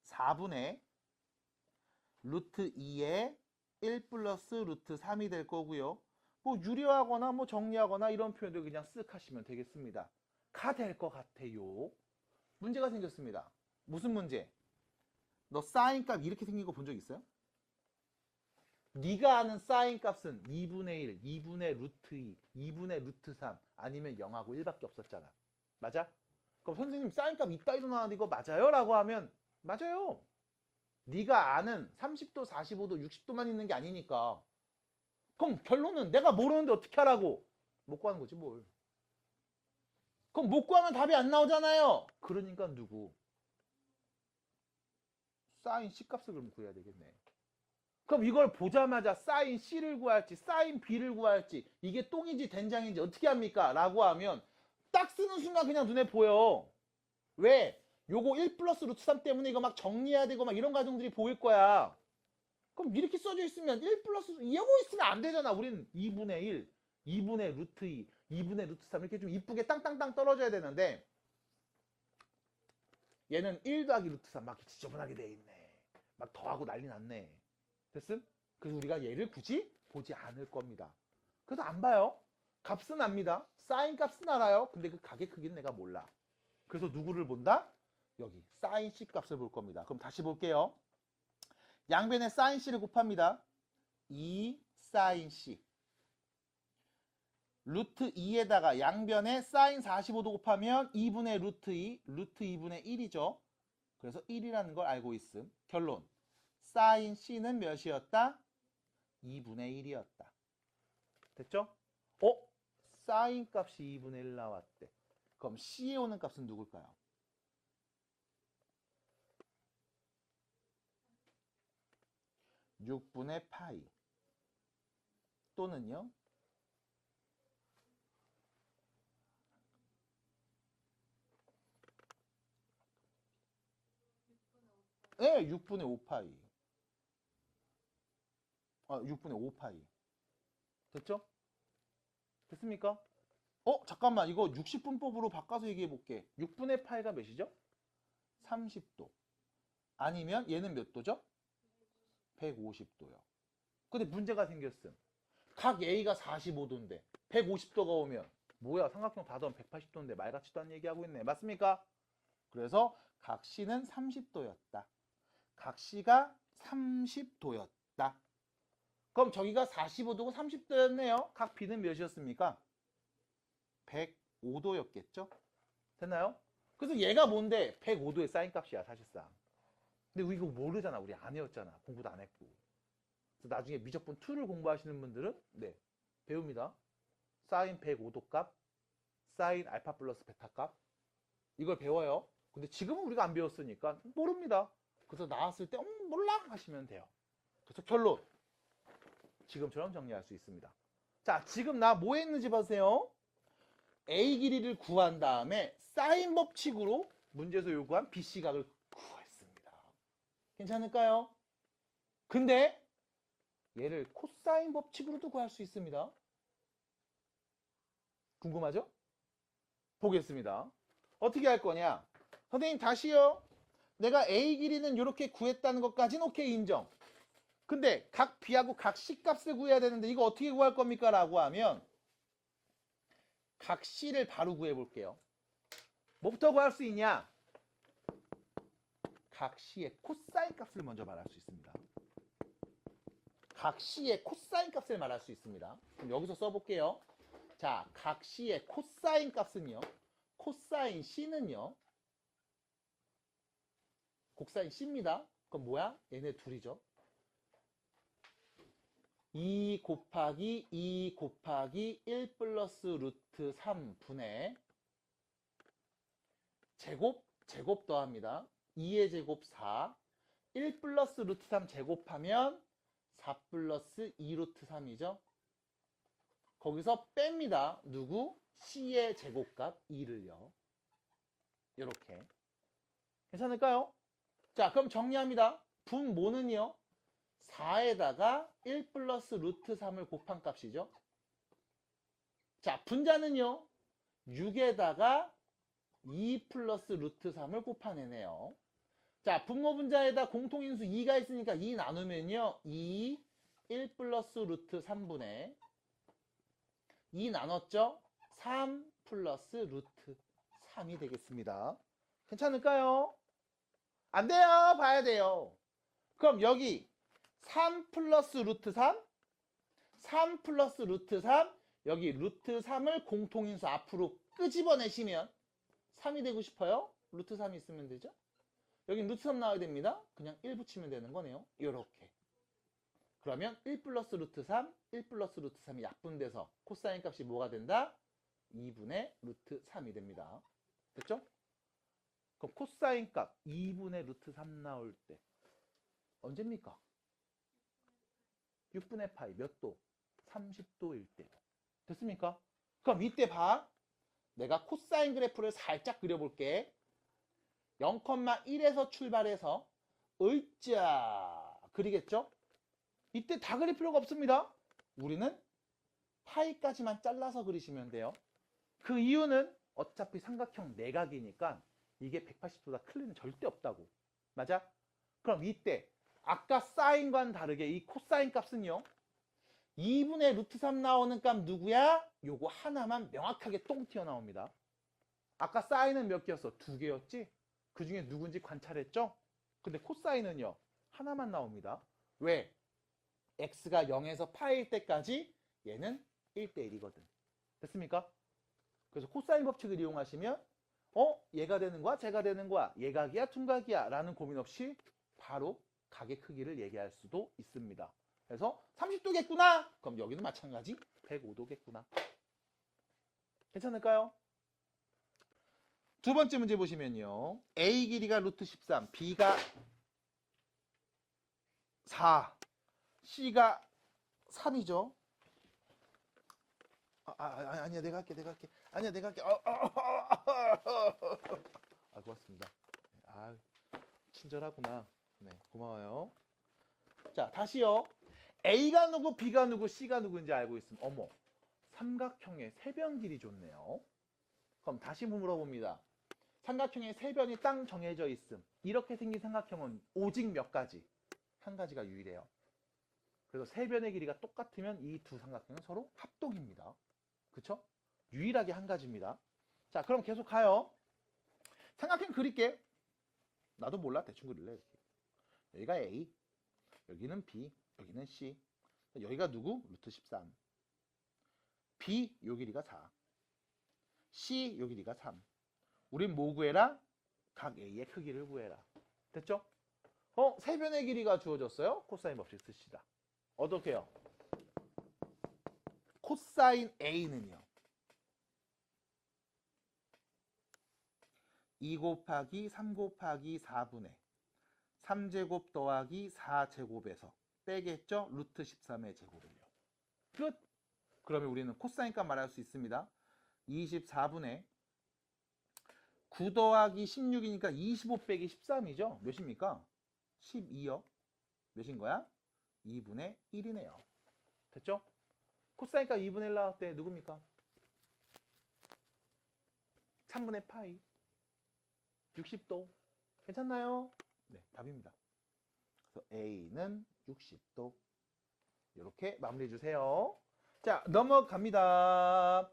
4분의 루트 2에 1 플러스 루트 3이 될 거고요. 뭐 유리하거나 뭐 정리하거나 이런 표현들 그냥 쓱 하시면 되겠습니다. 가 될 것 같아요. 문제가 생겼습니다. 무슨 문제? 너 사인 값 이렇게 생긴 거 본 적 있어요? 네가 아는 사인 값은 2분의 1, 2분의 루트 2, 2분의 루트 3 아니면 0하고 1밖에 없었잖아. 맞아? 그럼 선생님 사인 값 이따위로 나왔는데 이거 맞아요? 라고 하면 맞아요. 네가 아는 30도, 45도, 60도만 있는 게 아니니까. 그럼 결론은 내가 모르는데 어떻게 하라고? 못 구하는 거지 뭘. 그럼 못 구하면 답이 안 나오잖아요. 그러니까 누구? 사인 C값을 그럼 구해야 되겠네. 그럼 이걸 보자마자 사인 C를 구할지 사인 B를 구할지 이게 똥인지 된장인지 어떻게 합니까? 라고 하면 딱 쓰는 순간 그냥 눈에 보여. 왜? 요거 1 플러스 루트 3 때문에 이거 막 정리해야 되고 막 이런 과정들이 보일 거야. 그럼 이렇게 써져 있으면 1 플러스 이러고 있으면 안 되잖아. 우린 2분의 1, 2분의 루트 2, 2분의 루트 3 이렇게 좀 이쁘게 땅땅땅 떨어져야 되는데 얘는 1 더하기 루트 3 막 지저분하게 돼 있네. 막 더하고 난리 났네. 됐음? 그래서 우리가 얘를 굳이 보지 않을 겁니다. 그래서 안 봐요. 값은 압니다. 사인 값은 알아요. 근데 그 가게 크기는 내가 몰라. 그래서 누구를 본다? 여기 사인 C 값을 볼 겁니다. 그럼 다시 볼게요. 양변에 사인 C를 곱합니다. 2 사인 C. 루트 2에다가 양변에 사인 45도 곱하면 2분의 루트 2, 루트 2분의 1이죠. 그래서 1이라는 걸 알고 있음. 결론. 사인 C는 몇이었다? 2분의 1이었다. 됐죠? 사인 값이 2분의 1 나왔대. 그럼 C에 오는 값은 누굴까요? (6분의) 파이 또는요 네, 6분의 5파이. 6분의 5파이. 됐죠? 됐습니까? 잠깐만. 이거 60분법으로 바꿔서 얘기해 볼게. 6분의 파이가 몇이죠? 30도. 아니면 얘는 몇 도죠? 150도요. 근데 문제가 생겼음. 각 A가 45도인데 150도가 오면 뭐야? 삼각형 다던 180도인데 말 같지도 않은 얘기하고 있네. 맞습니까? 그래서 각 C는 30도였다. 각 C가 30도였다. 그럼 저기가 45도고 30도였네요. 각 B는 몇이었습니까? 105도였겠죠? 됐나요? 그래서 얘가 뭔데? 105도의 사인 값이야, 사실상. 근데 우리 이거 모르잖아. 우리 안 외웠잖아. 공부도 안 했고. 그래서 나중에 미적분 2를 공부하시는 분들은 네, 배웁니다. 사인 105도 값, 사인 알파 플러스 베타 값. 이걸 배워요. 근데 지금은 우리가 안 배웠으니까 모릅니다. 그래서 나왔을 때 몰라 하시면 돼요. 그래서 결론. 지금처럼 정리할 수 있습니다. 자, 지금 나 뭐 했는지 보세요. A 길이를 구한 다음에 사인 법칙으로 문제에서 요구한 BC각을 구했습니다. 괜찮을까요? 근데 얘를 코사인 법칙으로도 구할 수 있습니다. 궁금하죠? 보겠습니다. 어떻게 할 거냐? 선생님 다시요. 내가 A 길이는 이렇게 구했다는 것까지는 오케이 인정. 근데 각 B하고 각 C 값을 구해야 되는데 이거 어떻게 구할 겁니까? 라고 하면 각 C를 바로 구해 볼게요. 뭐부터 구할 수 있냐? 각 C의 코사인 값을 먼저 말할 수 있습니다. 각 C의 코사인 값을 말할 수 있습니다. 그럼 여기서 써볼게요. 자, 각 C의 코사인 값은요. 코사인 C는요. 곡사인 C입니다. 그럼 뭐야? 얘네 둘이죠. 2 곱하기 2 곱하기 1 플러스 루트 3분의 제곱 더합니다. 2의 제곱 4, 1 플러스 루트 3 제곱하면 4 플러스 2 루트 3이죠. 거기서 뺍니다. 누구? C의 제곱값 2를요. 이렇게. 괜찮을까요? 자, 그럼 정리합니다. 분모는요. 4에다가 1 플러스 루트 3을 곱한 값이죠. 자, 분자는요. 6에다가 2 플러스 루트 3을 곱하네요. 자, 분모 분자에다 공통인수 2가 있으니까 2 나누면요. 2, 1 플러스 루트 3분의 2 나눴죠? 3 플러스 루트 3이 되겠습니다. 괜찮을까요? 안 돼요. 봐야 돼요. 그럼 여기 3 플러스 루트 3, 3 플러스 루트 3, 여기 루트 3을 공통인수 앞으로 끄집어내시면 3이 되고 싶어요? 루트 3이 있으면 되죠? 여기 루트 3 나와야 됩니다. 그냥 1 붙이면 되는 거네요. 이렇게. 그러면 1 플러스 루트 3, 1 플러스 루트 3이 약분돼서 코사인 값이 뭐가 된다? 2분의 루트 3이 됩니다. 됐죠? 그럼 코사인 값 2분의 루트 3 나올 때 언제입니까? 6분의 파이 몇 도? 30도일 때. 됐습니까? 그럼 이때 봐. 내가 코사인 그래프를 살짝 그려볼게. 0,1에서 출발해서 을자 그리겠죠? 이때 다 그릴 필요가 없습니다. 우리는 파이까지만 잘라서 그리시면 돼요. 그 이유는 어차피 삼각형 내각이니까 이게 180도다 클 리는 절대 없다고. 맞아? 그럼 이때 아까 사인과는 다르게 이 코사인 값은요. 2분의 루트 3 나오는 값 누구야? 요거 하나만 명확하게 똥 튀어나옵니다. 아까 사인은 몇 개였어? 2개였지? 그 중에 누군지 관찰했죠? 근데 코사인은요. 하나만 나옵니다. 왜? x가 0에서 파일 때까지 얘는 1대 1이거든. 됐습니까? 그래서 코사인 법칙을 이용하시면 얘가 되는 거야? 쟤가 되는 거야? 얘각이야? 둔각이야? 라는 고민 없이 바로 각의 크기를 얘기할 수도 있습니다. 그래서 30도겠구나? 그럼 여기는 마찬가지 105도겠구나. 괜찮을까요? 두 번째 문제 보시면요. A 길이가 루트 13, B가 4, C가 3이죠. 아니야, 내가 할게. 아니야, 내가 할게. 고맙습니다. 친절하구나. 네, 고마워요. 자, 다시요. A가 누구, B가 누구, C가 누구인지 알고 있으면 어머, 삼각형의 세변 길이 좋네요. 그럼 다시 물어봅니다. 삼각형의 세변이 딱 정해져 있음. 이렇게 생긴 삼각형은 오직 몇 가지? 한 가지가 유일해요. 그래서 세변의 길이가 똑같으면 이 두 삼각형은 서로 합동입니다. 그쵸? 유일하게 한 가지입니다. 자, 그럼 계속 가요. 삼각형 그릴게. 나도 몰라. 대충 그릴래. 이렇게. 여기가 A, 여기는 B, 여기는 C. 여기가 누구? 루트 13. B 요 길이가 4. C 요 길이가 3. 우린 뭐 구해라? 각 A의 크기를 구해라. 됐죠? 세변의 길이가 주어졌어요. 코사인 법칙 쓰시다. 어떻게 해요? 코사인 A는요. 2 곱하기 3 곱하기 4분의 3제곱 더하기 4제곱에서 빼겠죠? 루트 13의 제곱을요. 끝! 그러면 우리는 코사인 값 말할 수 있습니다. 24분의 9 더하기 16이니까 25 빼기 13이죠? 몇입니까? 12요. 몇인 거야? 2분의 1이네요. 됐죠? 코사인 값 2분의 1 나올 때 누굽니까? 3분의 파이. 60도. 괜찮나요? 네, 답입니다. 그래서 A는 60도. 이렇게 마무리해 주세요. 자, 넘어갑니다.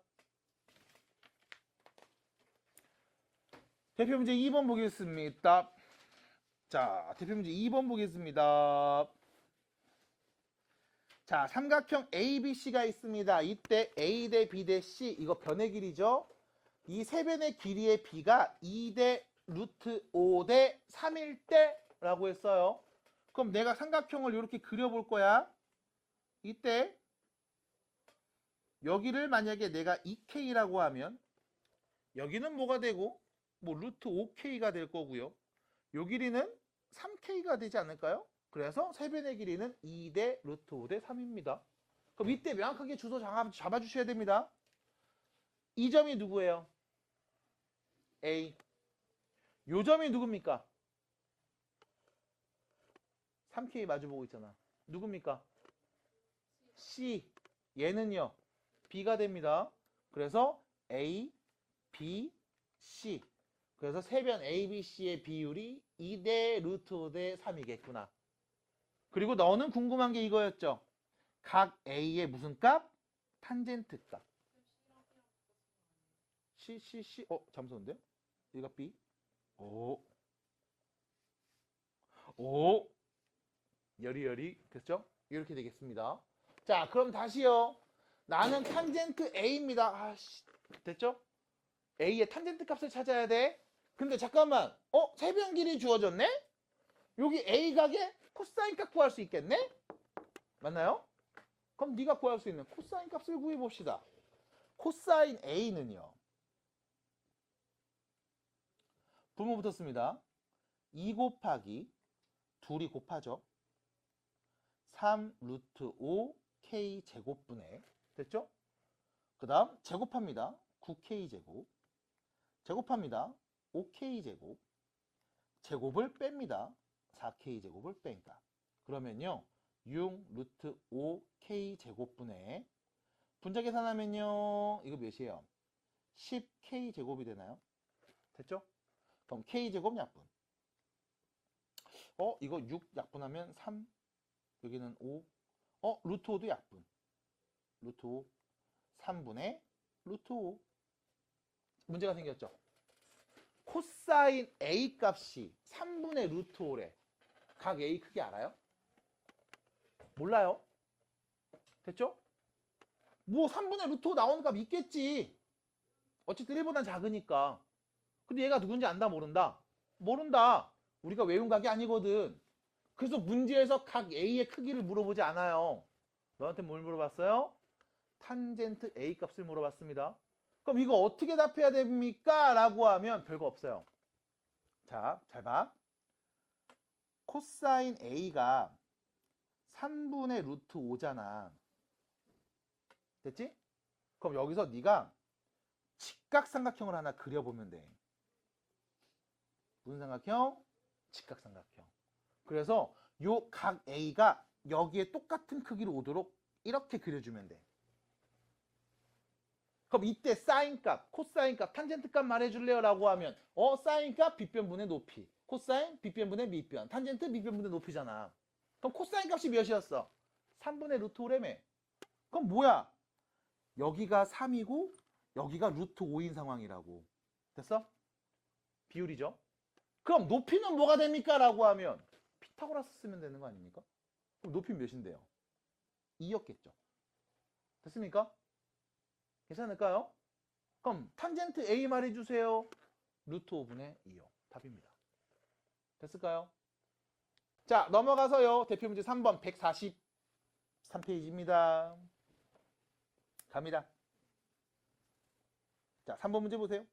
대표 문제 2번 보겠습니다. 자, 대표 문제 2번 보겠습니다. 자, 삼각형 ABC가 있습니다. 이때 A 대 B 대 C, 이거 변의 길이죠. 이 세 변의 길이의 B가 2 대 루트 5 대 3일 때라고 했어요. 그럼 내가 삼각형을 이렇게 그려볼 거야. 이때 여기를 만약에 내가 2K라고 하면 여기는 뭐가 되고 뭐 루트 5K가 될 거고요. 요 길이는 3K가 되지 않을까요? 그래서 세변의 길이는 2 대 루트 5 대 3입니다. 그럼 이때 명확하게 주소 잡아주셔야 됩니다. 이 점이 누구예요? A. 요 점이 누굽니까? 3K 마주보고 있잖아. 누굽니까? C. 얘는요. B가 됩니다. 그래서 A, B, C. 그래서 세변 ABC의 비율이 2 대 루트 5 대 3이겠구나. 그리고 너는 궁금한 게 이거였죠. 각 A의 무슨 값? 탄젠트 값. C. 잠수인데요? 얘가 B. 오. 여리. 됐죠? 이렇게 되겠습니다. 자, 그럼 다시요. 나는 탄젠트 A입니다. 됐죠? A의 탄젠트 값을 찾아야 돼. 근데 잠깐만. 세변 길이 주어졌네? 여기 A 각의 코사인 값 구할 수 있겠네? 맞나요? 그럼 네가 구할 수 있는 코사인 값을 구해봅시다. 코사인 A는요. 분모 붙었습니다. 2 곱하기 둘이 곱하죠. 3 루트 5 K 제곱분의 됐죠? 그 다음 제곱합니다. 9K제곱. 제곱합니다. 5K제곱. 제곱을 뺍니다. 4K제곱을 뺀값. 그러면요. 6 루트 5K제곱분의 분자 계산하면요. 이거 몇이에요? 10K제곱이 되나요? 됐죠? 그럼 K제곱 약분. 이거 6 약분하면 3. 여기는 5. 루트 5도 약분. 루트 5. 3분의 루트 5. 문제가 생겼죠? 코사인 A 값이 3분의 루트 5래. 각 A 크기 알아요? 몰라요. 됐죠? 뭐 3분의 루트 5 나오는 값 있겠지. 어쨌든 1보단 작으니까. 근데 얘가 누군지 안다 모른다? 모른다. 우리가 외운 각이 아니거든. 그래서 문제에서 각 A의 크기를 물어보지 않아요. 너한테 뭘 물어봤어요? 탄젠트 A 값을 물어봤습니다. 그럼 이거 어떻게 답해야 됩니까? 라고 하면 별거 없어요. 자, 잘 봐. 코사인 A가 3분의 루트 5잖아. 됐지? 그럼 여기서 네가 직각삼각형을 하나 그려보면 돼. 무슨 삼각형? 직각삼각형. 그래서 요 각 A가 여기에 똑같은 크기로 오도록 이렇게 그려주면 돼. 그럼 이때 사인값, 코사인값, 탄젠트값 말해줄래요? 라고 하면 사인값 빗변분의 높이, 코사인 빗변분의 밑변, 탄젠트 밑변분의 높이잖아. 그럼 코사인 값이 몇이었어? 3분의 루트 5래매. 그럼 뭐야? 여기가 3이고 여기가 루트 5인 상황이라고. 됐어? 비율이죠. 그럼 높이는 뭐가 됩니까? 라고 하면 피타고라스 쓰면 되는 거 아닙니까? 그럼 높이는 몇인데요? 2였겠죠. 됐습니까? 괜찮을까요? 그럼 탄젠트 A 말해주세요. 루트 5분의 2요. 답입니다. 됐을까요? 자, 넘어가서요. 대표 문제 3번 143페이지입니다. 갑니다. 자, 3번 문제 보세요.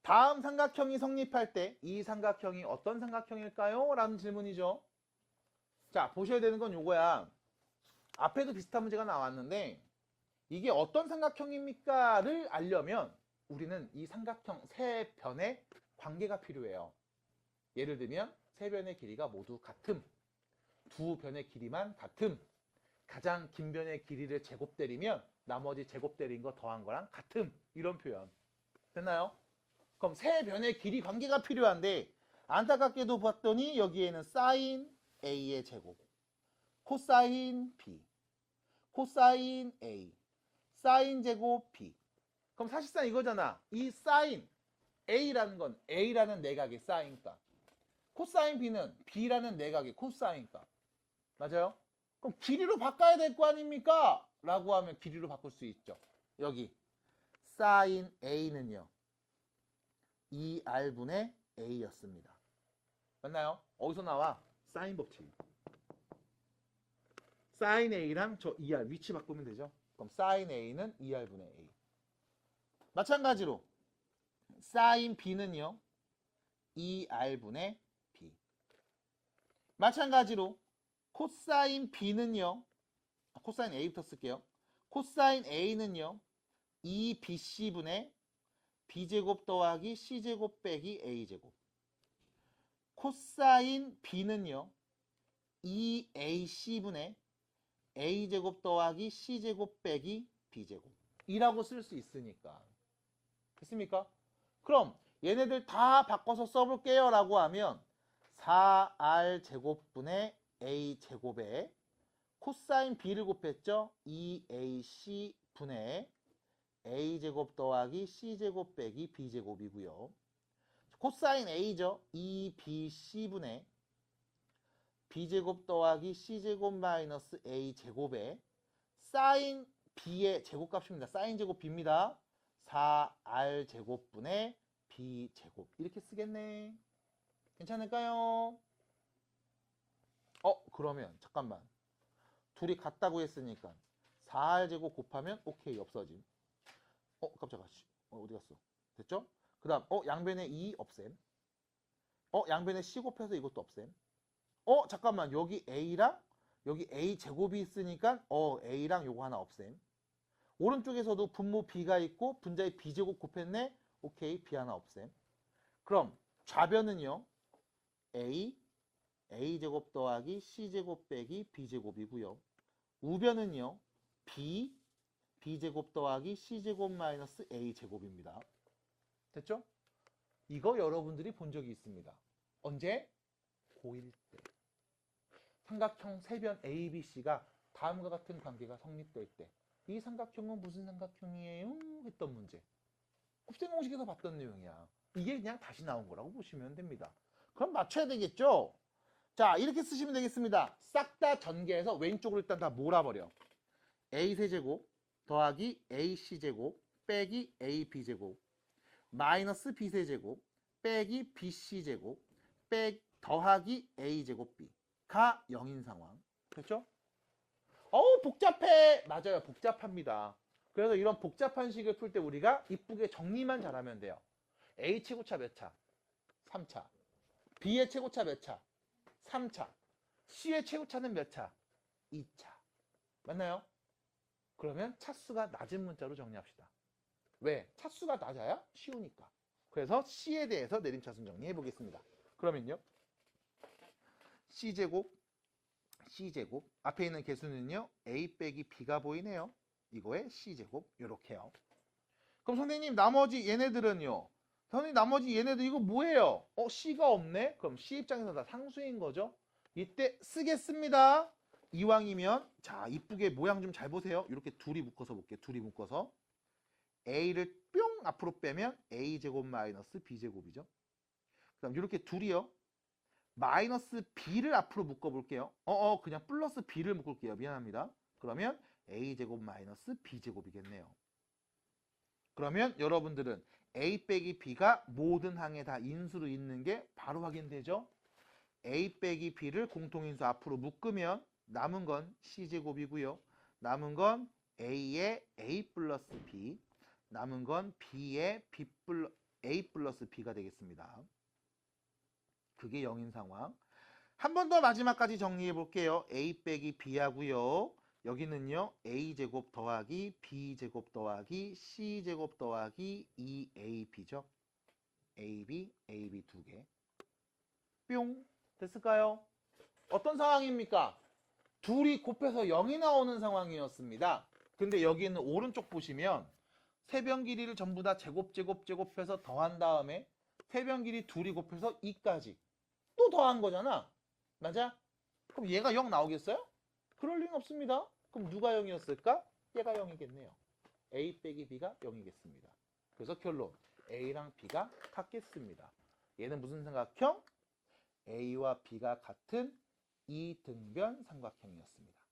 다음 삼각형이 성립할 때 이 삼각형이 어떤 삼각형일까요? 라는 질문이죠. 자, 보셔야 되는 건 요거야. 앞에도 비슷한 문제가 나왔는데 이게 어떤 삼각형입니까? 를 알려면 우리는 이 삼각형 세 변의 관계가 필요해요. 예를 들면 세 변의 길이가 모두 같음, 두 변의 길이만 같음, 가장 긴 변의 길이를 제곱 때리면 나머지 제곱 때린 거 더한 거랑 같음, 이런 표현. 됐나요? 그럼 세 변의 길이 관계가 필요한데 안타깝게도 봤더니 여기에는 사인 A의 제곱, 코사인 B, 코사인 A, 사인 제곱 B. 그럼 사실상 이거잖아. 이 사인 A라는 건 A라는 내각의 사인값, 코사인 B는 B라는 내각의 코사인값. 맞아요? 그럼 길이로 바꿔야 될 거 아닙니까? 라고 하면 길이로 바꿀 수 있죠. 여기 사인 A는요 2R분의 A였습니다. 맞나요? 어디서 나와? 사인 법칙. 사인 A랑 저 2R 위치 바꾸면 되죠. 그럼 사인 A는 2R분의 A. 마찬가지로 사인 B는요 2R분의 B. 마찬가지로 코사인 B는요, 코사인 A부터 쓸게요. 코사인 A는요 2BC분의 B제곱 더하기 C제곱 빼기 A제곱. 코사인 B는요 2AC분의 A제곱 더하기 C제곱 빼기 B제곱 이라고 쓸 수 있으니까. 됐습니까? 그럼 얘네들 다 바꿔서 써볼게요 라고 하면 4R제곱분의 A제곱에 코사인 B를 곱했죠? 2AC분의 A제곱 더하기 C제곱 빼기 B제곱이고요. 코사인 A죠? 2BC분의 B제곱 더하기 C제곱 마이너스 A제곱에 사인 B의 제곱값입니다. 사인 제곱 B입니다. 4R제곱분의 B제곱 이렇게 쓰겠네. 괜찮을까요? 그러면 잠깐만. 둘이 같다고 했으니까 4R제곱 곱하면 오케이 없어짐. 깜짝아. 어디 갔어? 됐죠? 그 다음 양변에 2 없앰. 양변에 C 곱해서 이것도 없앰. 잠깐만. 여기 A랑 여기 A 제곱이 있으니까 A랑 요거 하나 없앰. 오른쪽에서도 분모 b가 있고 분자의 b제곱 곱했네. 오케이, b 하나 없애. 그럼 좌변은요. a제곱 더하기 c제곱 빼기 b제곱이고요. 우변은요. b제곱 더하기 c제곱 마이너스 a제곱입니다. 됐죠? 이거 여러분들이 본 적이 있습니다. 언제? 고1 때. 삼각형 세변 ABC가 다음과 같은 관계가 성립될 때 이 삼각형은 무슨 삼각형이에요? 했던 문제. 곱셈 공식에서 봤던 내용이야. 이게 그냥 다시 나온 거라고 보시면 됩니다. 그럼 맞춰야 되겠죠? 자, 이렇게 쓰시면 되겠습니다. 싹 다 전개해서 왼쪽으로 일단 다 몰아버려. a세제곱 더하기 ac제곱 빼기 ab제곱 마이너스 b세제곱 빼기 bc제곱 더하기 a제곱 b가 0인 상황. 됐죠? 복잡해. 맞아요. 복잡합니다. 그래서 이런 복잡한 식을 풀 때 우리가 이쁘게 정리만 잘하면 돼요. A 최고차 몇 차? 3차. B의 최고차 몇 차? 3차. C의 최고차는 몇 차? 2차. 맞나요? 그러면 차수가 낮은 문자로 정리합시다. 왜? 차수가 낮아야 쉬우니까. 그래서 C에 대해서 내림차순 정리해 보겠습니다. 그러면요. C제곱 앞에 있는 개수는요. A 빼기 B가 보이네요. 이거의 C제곱 요렇게요. 그럼 선생님 나머지 얘네들은요. 선생님 나머지 얘네들 이거 뭐예요? C가 없네? 그럼 C 입장에서 다 상수인 거죠. 이때 쓰겠습니다. 이왕이면 자 이쁘게 모양 좀 잘 보세요. 이렇게 둘이 묶어서 볼게요. 둘이 묶어서 A를 뿅 앞으로 빼면 A제곱 마이너스 B제곱이죠. 그 다음 이렇게 둘이요. 마이너스 B를 앞으로 묶어볼게요. 그냥 플러스 B를 묶을게요. 미안합니다. 그러면 A제곱 마이너스 B제곱이겠네요. 그러면 여러분들은 A 빼기 B가 모든 항에 다 인수로 있는 게 바로 확인되죠. A 빼기 B를 공통인수 앞으로 묶으면 남은 건 C제곱이고요. 남은 건 A의 A 플러스 B, 남은 건 B의 A 플러스 B가 되겠습니다. 그게 0인 상황. 한 번 더 마지막까지 정리해 볼게요. A 빼기 B 하고요. 여기는요. A제곱 더하기 B제곱 더하기 C제곱 더하기 2AB죠. AB 두 개. 뿅. 됐을까요? 어떤 상황입니까? 둘이 곱해서 0이 나오는 상황이었습니다. 근데 여기는 오른쪽 보시면 세변 길이를 전부 다 제곱해서 더한 다음에 세변 길이 둘이 곱해서 2까지 또 더한 거잖아. 맞아? 그럼 얘가 0 나오겠어요? 그럴 리는 없습니다. 그럼 누가 0이었을까? 얘가 0이겠네요. A 빼기 B가 0이겠습니다. 그래서 결론 A랑 B가 같겠습니다. 얘는 무슨 삼각형? A와 B가 같은 이등변 삼각형이었습니다.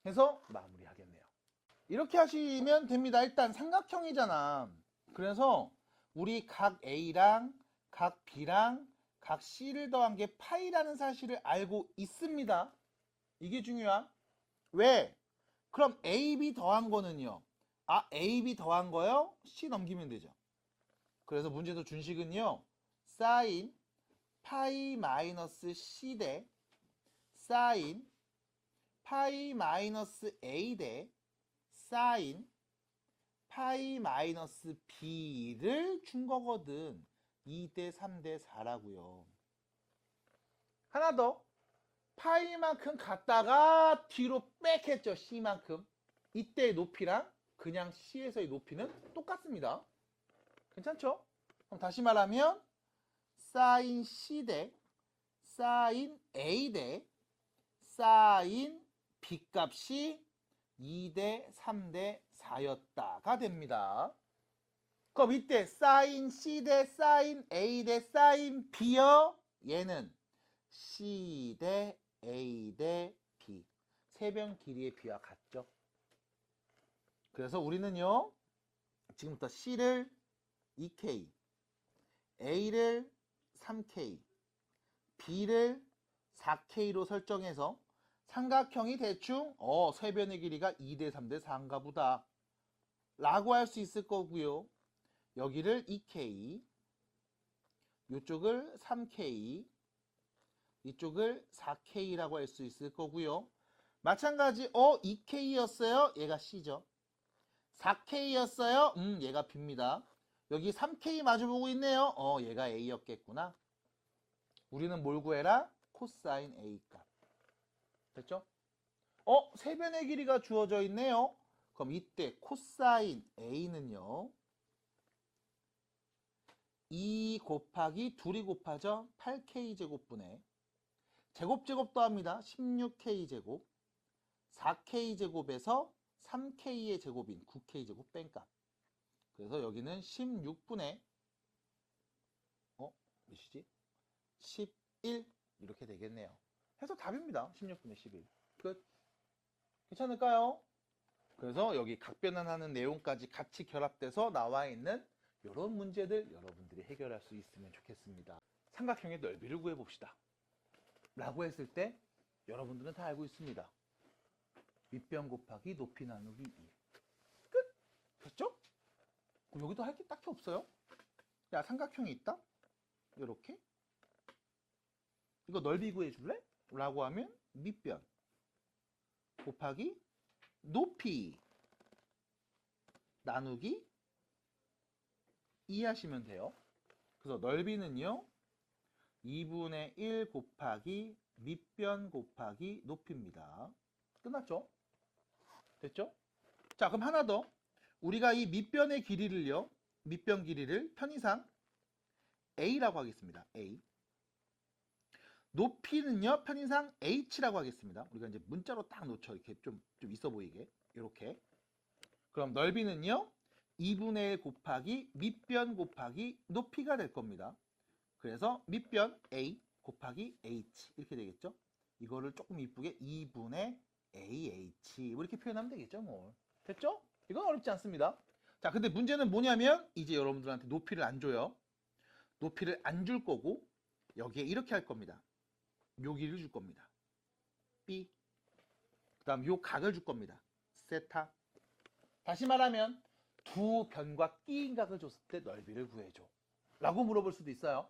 해서 마무리하겠네요. 이렇게 하시면 됩니다. 일단 삼각형이잖아. 그래서 우리 각 A랑 각 B랑 각 C를 더한 게 파이라는 사실을 알고 있습니다. 이게 중요한. 왜? 그럼 AB 더한 거는요. AB 더한 거요? C 넘기면 되죠. 그래서 문제도 준식은요. 사인 파이 마이너스 C 대 사인 파이 마이너스 A 대 사인 파이 마이너스 B를 준 거거든. 2대 3대 4라고요. 하나 더. 파이만큼 갔다가 뒤로 빽 했죠. C만큼. 이때의 높이랑 그냥 C에서의 높이는 똑같습니다. 괜찮죠? 그럼 다시 말하면 사인 C 대 사인 A 대 사인 B 값이 2대 3대 4였다가 됩니다. 그럼 이때 사인 C 대 사인 A 대 사인 B요. 얘는 C 대 A 대 B. 세변 길이의 B와 같죠. 그래서 우리는요. 지금부터 C를 2K, A를 3K, B를 4K로 설정해서 삼각형이 대충 세변의 길이가 2대 3대 4인가 보다 라고 할 수 있을 거고요. 여기를 2K, 이쪽을 3K, 이쪽을 4K라고 할 수 있을 거고요. 마찬가지 2K였어요. 얘가 C죠. 4K였어요. 얘가 B입니다. 여기 3K 마주보고 있네요. 얘가 A였겠구나. 우리는 뭘 구해라? 코사인 A 값. 됐죠? 세변의 길이가 주어져 있네요. 그럼 이때 코사인 A는요. 2 곱하기 둘이 곱하죠. 8K제곱분의 제곱 더합니다. 16K제곱 4K제곱에서 3K의 제곱인 9K제곱 뺀값. 그래서 여기는 16분의 몇이지? 11 이렇게 되겠네요. 해서 답입니다. 16분의 11. 끝. 괜찮을까요? 그래서 여기 각변환하는 내용까지 같이 결합돼서 나와 있는 이런 문제들 여러분들이 해결할 수 있으면 좋겠습니다. 삼각형의 넓이를 구해봅시다. 라고 했을 때 여러분들은 다 알고 있습니다. 밑변 곱하기 높이 나누기 2. 끝! 됐죠? 여기도 할 게 딱히 없어요. 야, 삼각형이 있다? 이렇게. 이거 넓이 구해줄래? 라고 하면 밑변 곱하기 높이 나누기 2 하시면 돼요. 그래서 넓이는요 2분의 1 곱하기 밑변 곱하기 높이입니다. 끝났죠? 됐죠? 자, 그럼 하나 더. 우리가 이 밑변의 길이를요, 밑변 길이를 편의상 A라고 하겠습니다. A. 높이는요, 편의상 H라고 하겠습니다. 우리가 이제 문자로 딱 놓죠. 이렇게 좀 있어 보이게. 이렇게. 그럼 넓이는요, 2분의 1 곱하기 밑변 곱하기 높이가 될 겁니다. 그래서 밑변 A 곱하기 H 이렇게 되겠죠? 이거를 조금 이쁘게 2분의 AH 이렇게 표현하면 되겠죠, 뭐. 됐죠? 이건 어렵지 않습니다. 자, 근데 문제는 뭐냐면 이제 여러분들한테 높이를 안 줘요. 높이를 안 줄 거고 여기에 이렇게 할 겁니다. 여기를 줄 겁니다. B. 그 다음 요 각을 줄 겁니다. 세타. 다시 말하면 두 변과 끼인 각을 줬을 때 넓이를 구해줘. 라고 물어볼 수도 있어요.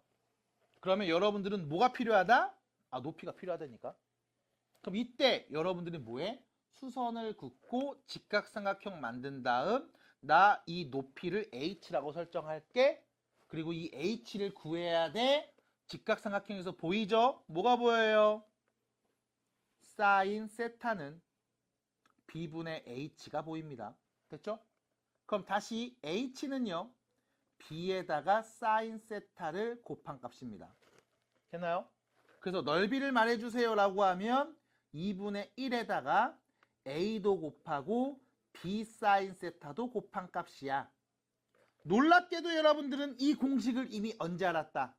그러면 여러분들은 뭐가 필요하다? 높이가 필요하다니까. 그럼 이때 여러분들이 뭐해? 수선을 긋고 직각삼각형 만든 다음 나 이 높이를 H라고 설정할게. 그리고 이 H를 구해야 돼. 직각삼각형에서 보이죠? 뭐가 보여요? 사인 세타는 B분의 H가 보입니다. 됐죠? 그럼 다시 H는요. B에다가 사인 세타를 곱한 값입니다. 됐나요? 그래서 넓이를 말해주세요 라고 하면 2분의 1에다가 A도 곱하고 B 사인 세타도 곱한 값이야. 놀랍게도 여러분들은 이 공식을 이미 언제 알았다?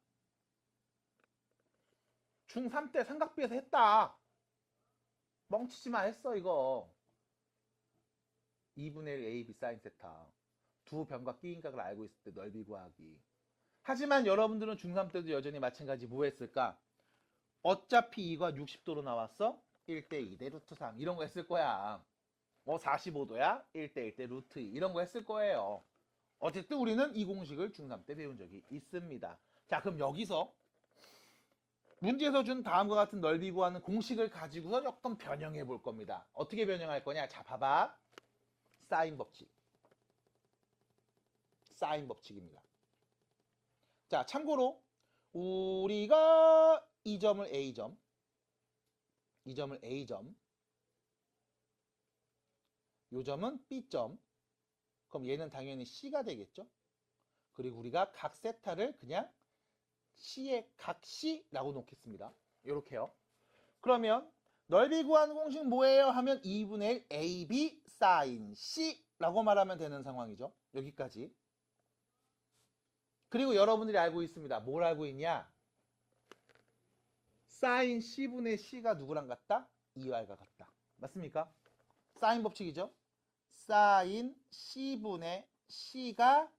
중3 때 삼각비에서 했다. 멍치지마 했어 이거. 2분의 1 AB 사인 세타. 두 변과 끼인각을 알고 있을 때 넓이 구하기. 하지만 여러분들은 중3 때도 여전히 마찬가지 뭐 했을까? 어차피 이가 60도로 나왔어? 1대 2대 루트 3 이런 거 했을 거야. 45도야? 1대 1대 루트 2 이런 거 했을 거예요. 어쨌든 우리는 이 공식을 중3 때 배운 적이 있습니다. 자, 그럼 여기서 문제에서 준 다음과 같은 넓이 구하는 공식을 가지고서 조금 변형해 볼 겁니다. 어떻게 변형할 거냐? 자, 봐봐. 사인 법칙. 사인 법칙입니다. 자, 참고로 우리가 이 점을 A점, 이 점을 A점, 이 점은 B점. 그럼 얘는 당연히 C가 되겠죠? 그리고 우리가 각 세타를 그냥 C의 각 C라고 놓겠습니다. 이렇게요. 그러면 넓이 구하는 공식 뭐예요? 하면 2분의 1 AB 사인 C라고 말하면 되는 상황이죠. 여기까지. 그리고 여러분들이 알고 있습니다. 뭘 알고 있냐? 사인 C분의 C가 누구랑 같다? 2R과 같다. 맞습니까? 사인 법칙이죠. 사인 C분의 C가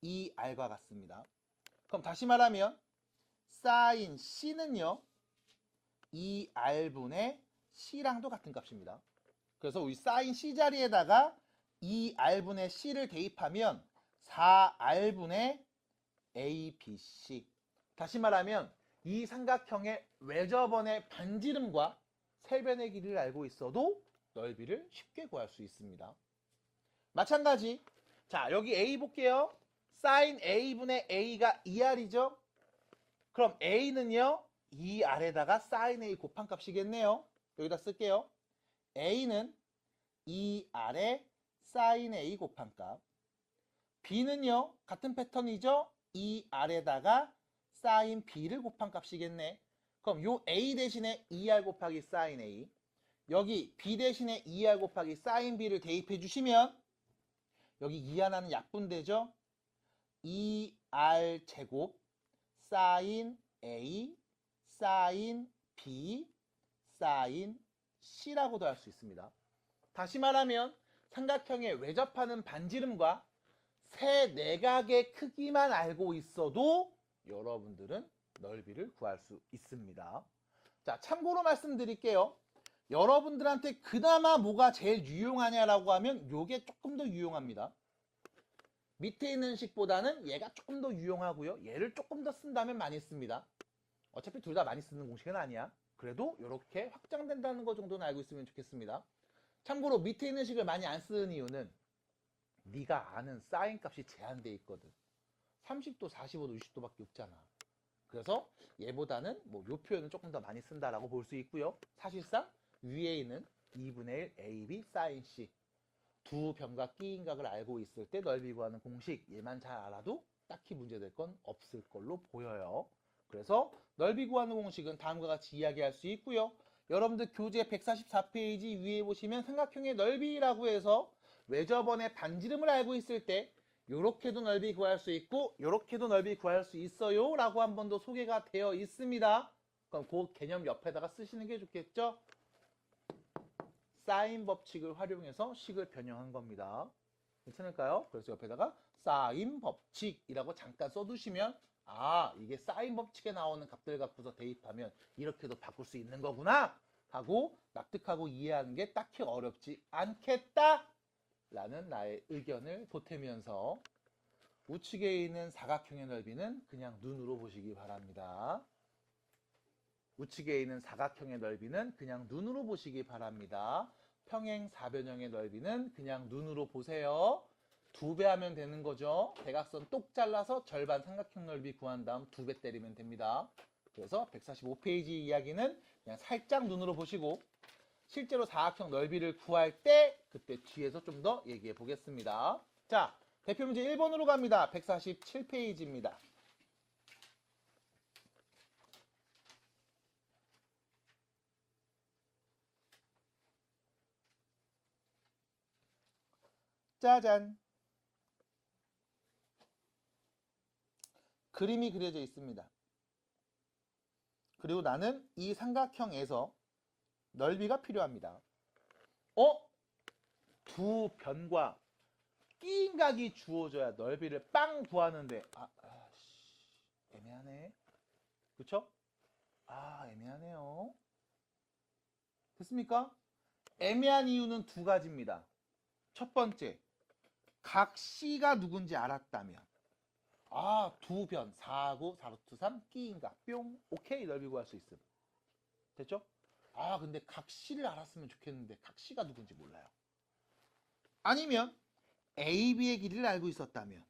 2R과 같습니다. 그럼 다시 말하면 사인 C는요 2R분의 C랑도 같은 값입니다. 그래서 우리 사인 C 자리에다가 2R분의 C를 대입하면 4R분의 ABC. 다시 말하면 이 삼각형의 외접원의 반지름과 세변의 길이를 알고 있어도 넓이를 쉽게 구할 수 있습니다. 마찬가지. 자, 여기 A 볼게요. sin A분의 A가 2R이죠? 그럼 A는요, 2R에다가 sin A 곱한 값이겠네요. 여기다 쓸게요. A는 2R에 sin A 곱한 값. B는요, 같은 패턴이죠? 2R에다가 sin B를 곱한 값이겠네. 그럼 요 A 대신에 2R 곱하기 sin A. 여기 B 대신에 2R 곱하기 sin B를 대입해 주시면 여기 2 하나는 약분되죠? 2R 제곱 sin A sin B sin C라고도 할 수 있습니다. 다시 말하면 삼각형에 외접하는 반지름과 세 내각의 크기만 알고 있어도 여러분들은 넓이를 구할 수 있습니다. 자, 참고로 말씀드릴게요. 여러분들한테 그나마 뭐가 제일 유용하냐라고 하면 요게 조금 더 유용합니다. 밑에 있는 식보다는 얘가 조금 더 유용하고요. 얘를 조금 더 쓴다면 많이 씁니다. 어차피 둘 다 많이 쓰는 공식은 아니야. 그래도 이렇게 확장된다는 거 정도는 알고 있으면 좋겠습니다. 참고로 밑에 있는 식을 많이 안 쓰는 이유는 네가 아는 사인 값이 제한되어 있거든. 30도, 45도, 60도밖에 없잖아. 그래서 얘보다는 뭐 요 표현을 조금 더 많이 쓴다라고 볼 수 있고요. 사실상 위에 있는 2분의 1 AB sin C 두 변과 끼인각을 알고 있을 때 넓이 구하는 공식 얘만 잘 알아도 딱히 문제될 건 없을 걸로 보여요. 그래서 넓이 구하는 공식은 다음과 같이 이야기할 수 있고요. 여러분들 교재 144페이지 위에 보시면 삼각형의 넓이라고 해서 외접원의 반지름을 알고 있을 때 요렇게도 넓이 구할 수 있고 요렇게도 넓이 구할 수 있어요 라고 한 번 더 소개가 되어 있습니다. 그럼 그 개념 옆에다가 쓰시는 게 좋겠죠? 사인 법칙을 활용해서 식을 변형한 겁니다. 괜찮을까요? 그래서 옆에다가 사인 법칙이라고 잠깐 써두시면 아, 이게 사인 법칙에 나오는 값들 갖고서 대입하면 이렇게도 바꿀 수 있는 거구나 하고 납득하고 이해하는 게 딱히 어렵지 않겠다 라는 나의 의견을 보태면서 우측에 있는 사각형의 넓이는 그냥 눈으로 보시기 바랍니다. 우측에 있는 사각형의 넓이는 그냥 눈으로 보시기 바랍니다. 평행 사변형의 넓이는 그냥 눈으로 보세요. 2배 하면 되는 거죠. 대각선 똑 잘라서 절반 삼각형 넓이 구한 다음 2배 때리면 됩니다. 그래서 145페이지 이야기는 그냥 살짝 눈으로 보시고 실제로 사각형 넓이를 구할 때 그때 뒤에서 좀 더 얘기해 보겠습니다. 자, 대표 문제 1번으로 갑니다. 147페이지입니다. 짜잔. 그림이 그려져 있습니다. 그리고 나는 이 삼각형에서 넓이가 필요합니다. 두 변과 끼인각이 주어져야 넓이를 빵 구하는데 애매하네. 그쵸? 애매하네요. 됐습니까? 애매한 이유는 두 가지입니다. 첫 번째, 각 C가 누군지 알았다면 두 변, 4하고 4루트 3 끼인각 뿅 오케이 넓이 구할 수 있음. 됐죠? 근데 각 C를 알았으면 좋겠는데 각 C가 누군지 몰라요. 아니면 AB의 길이를 알고 있었다면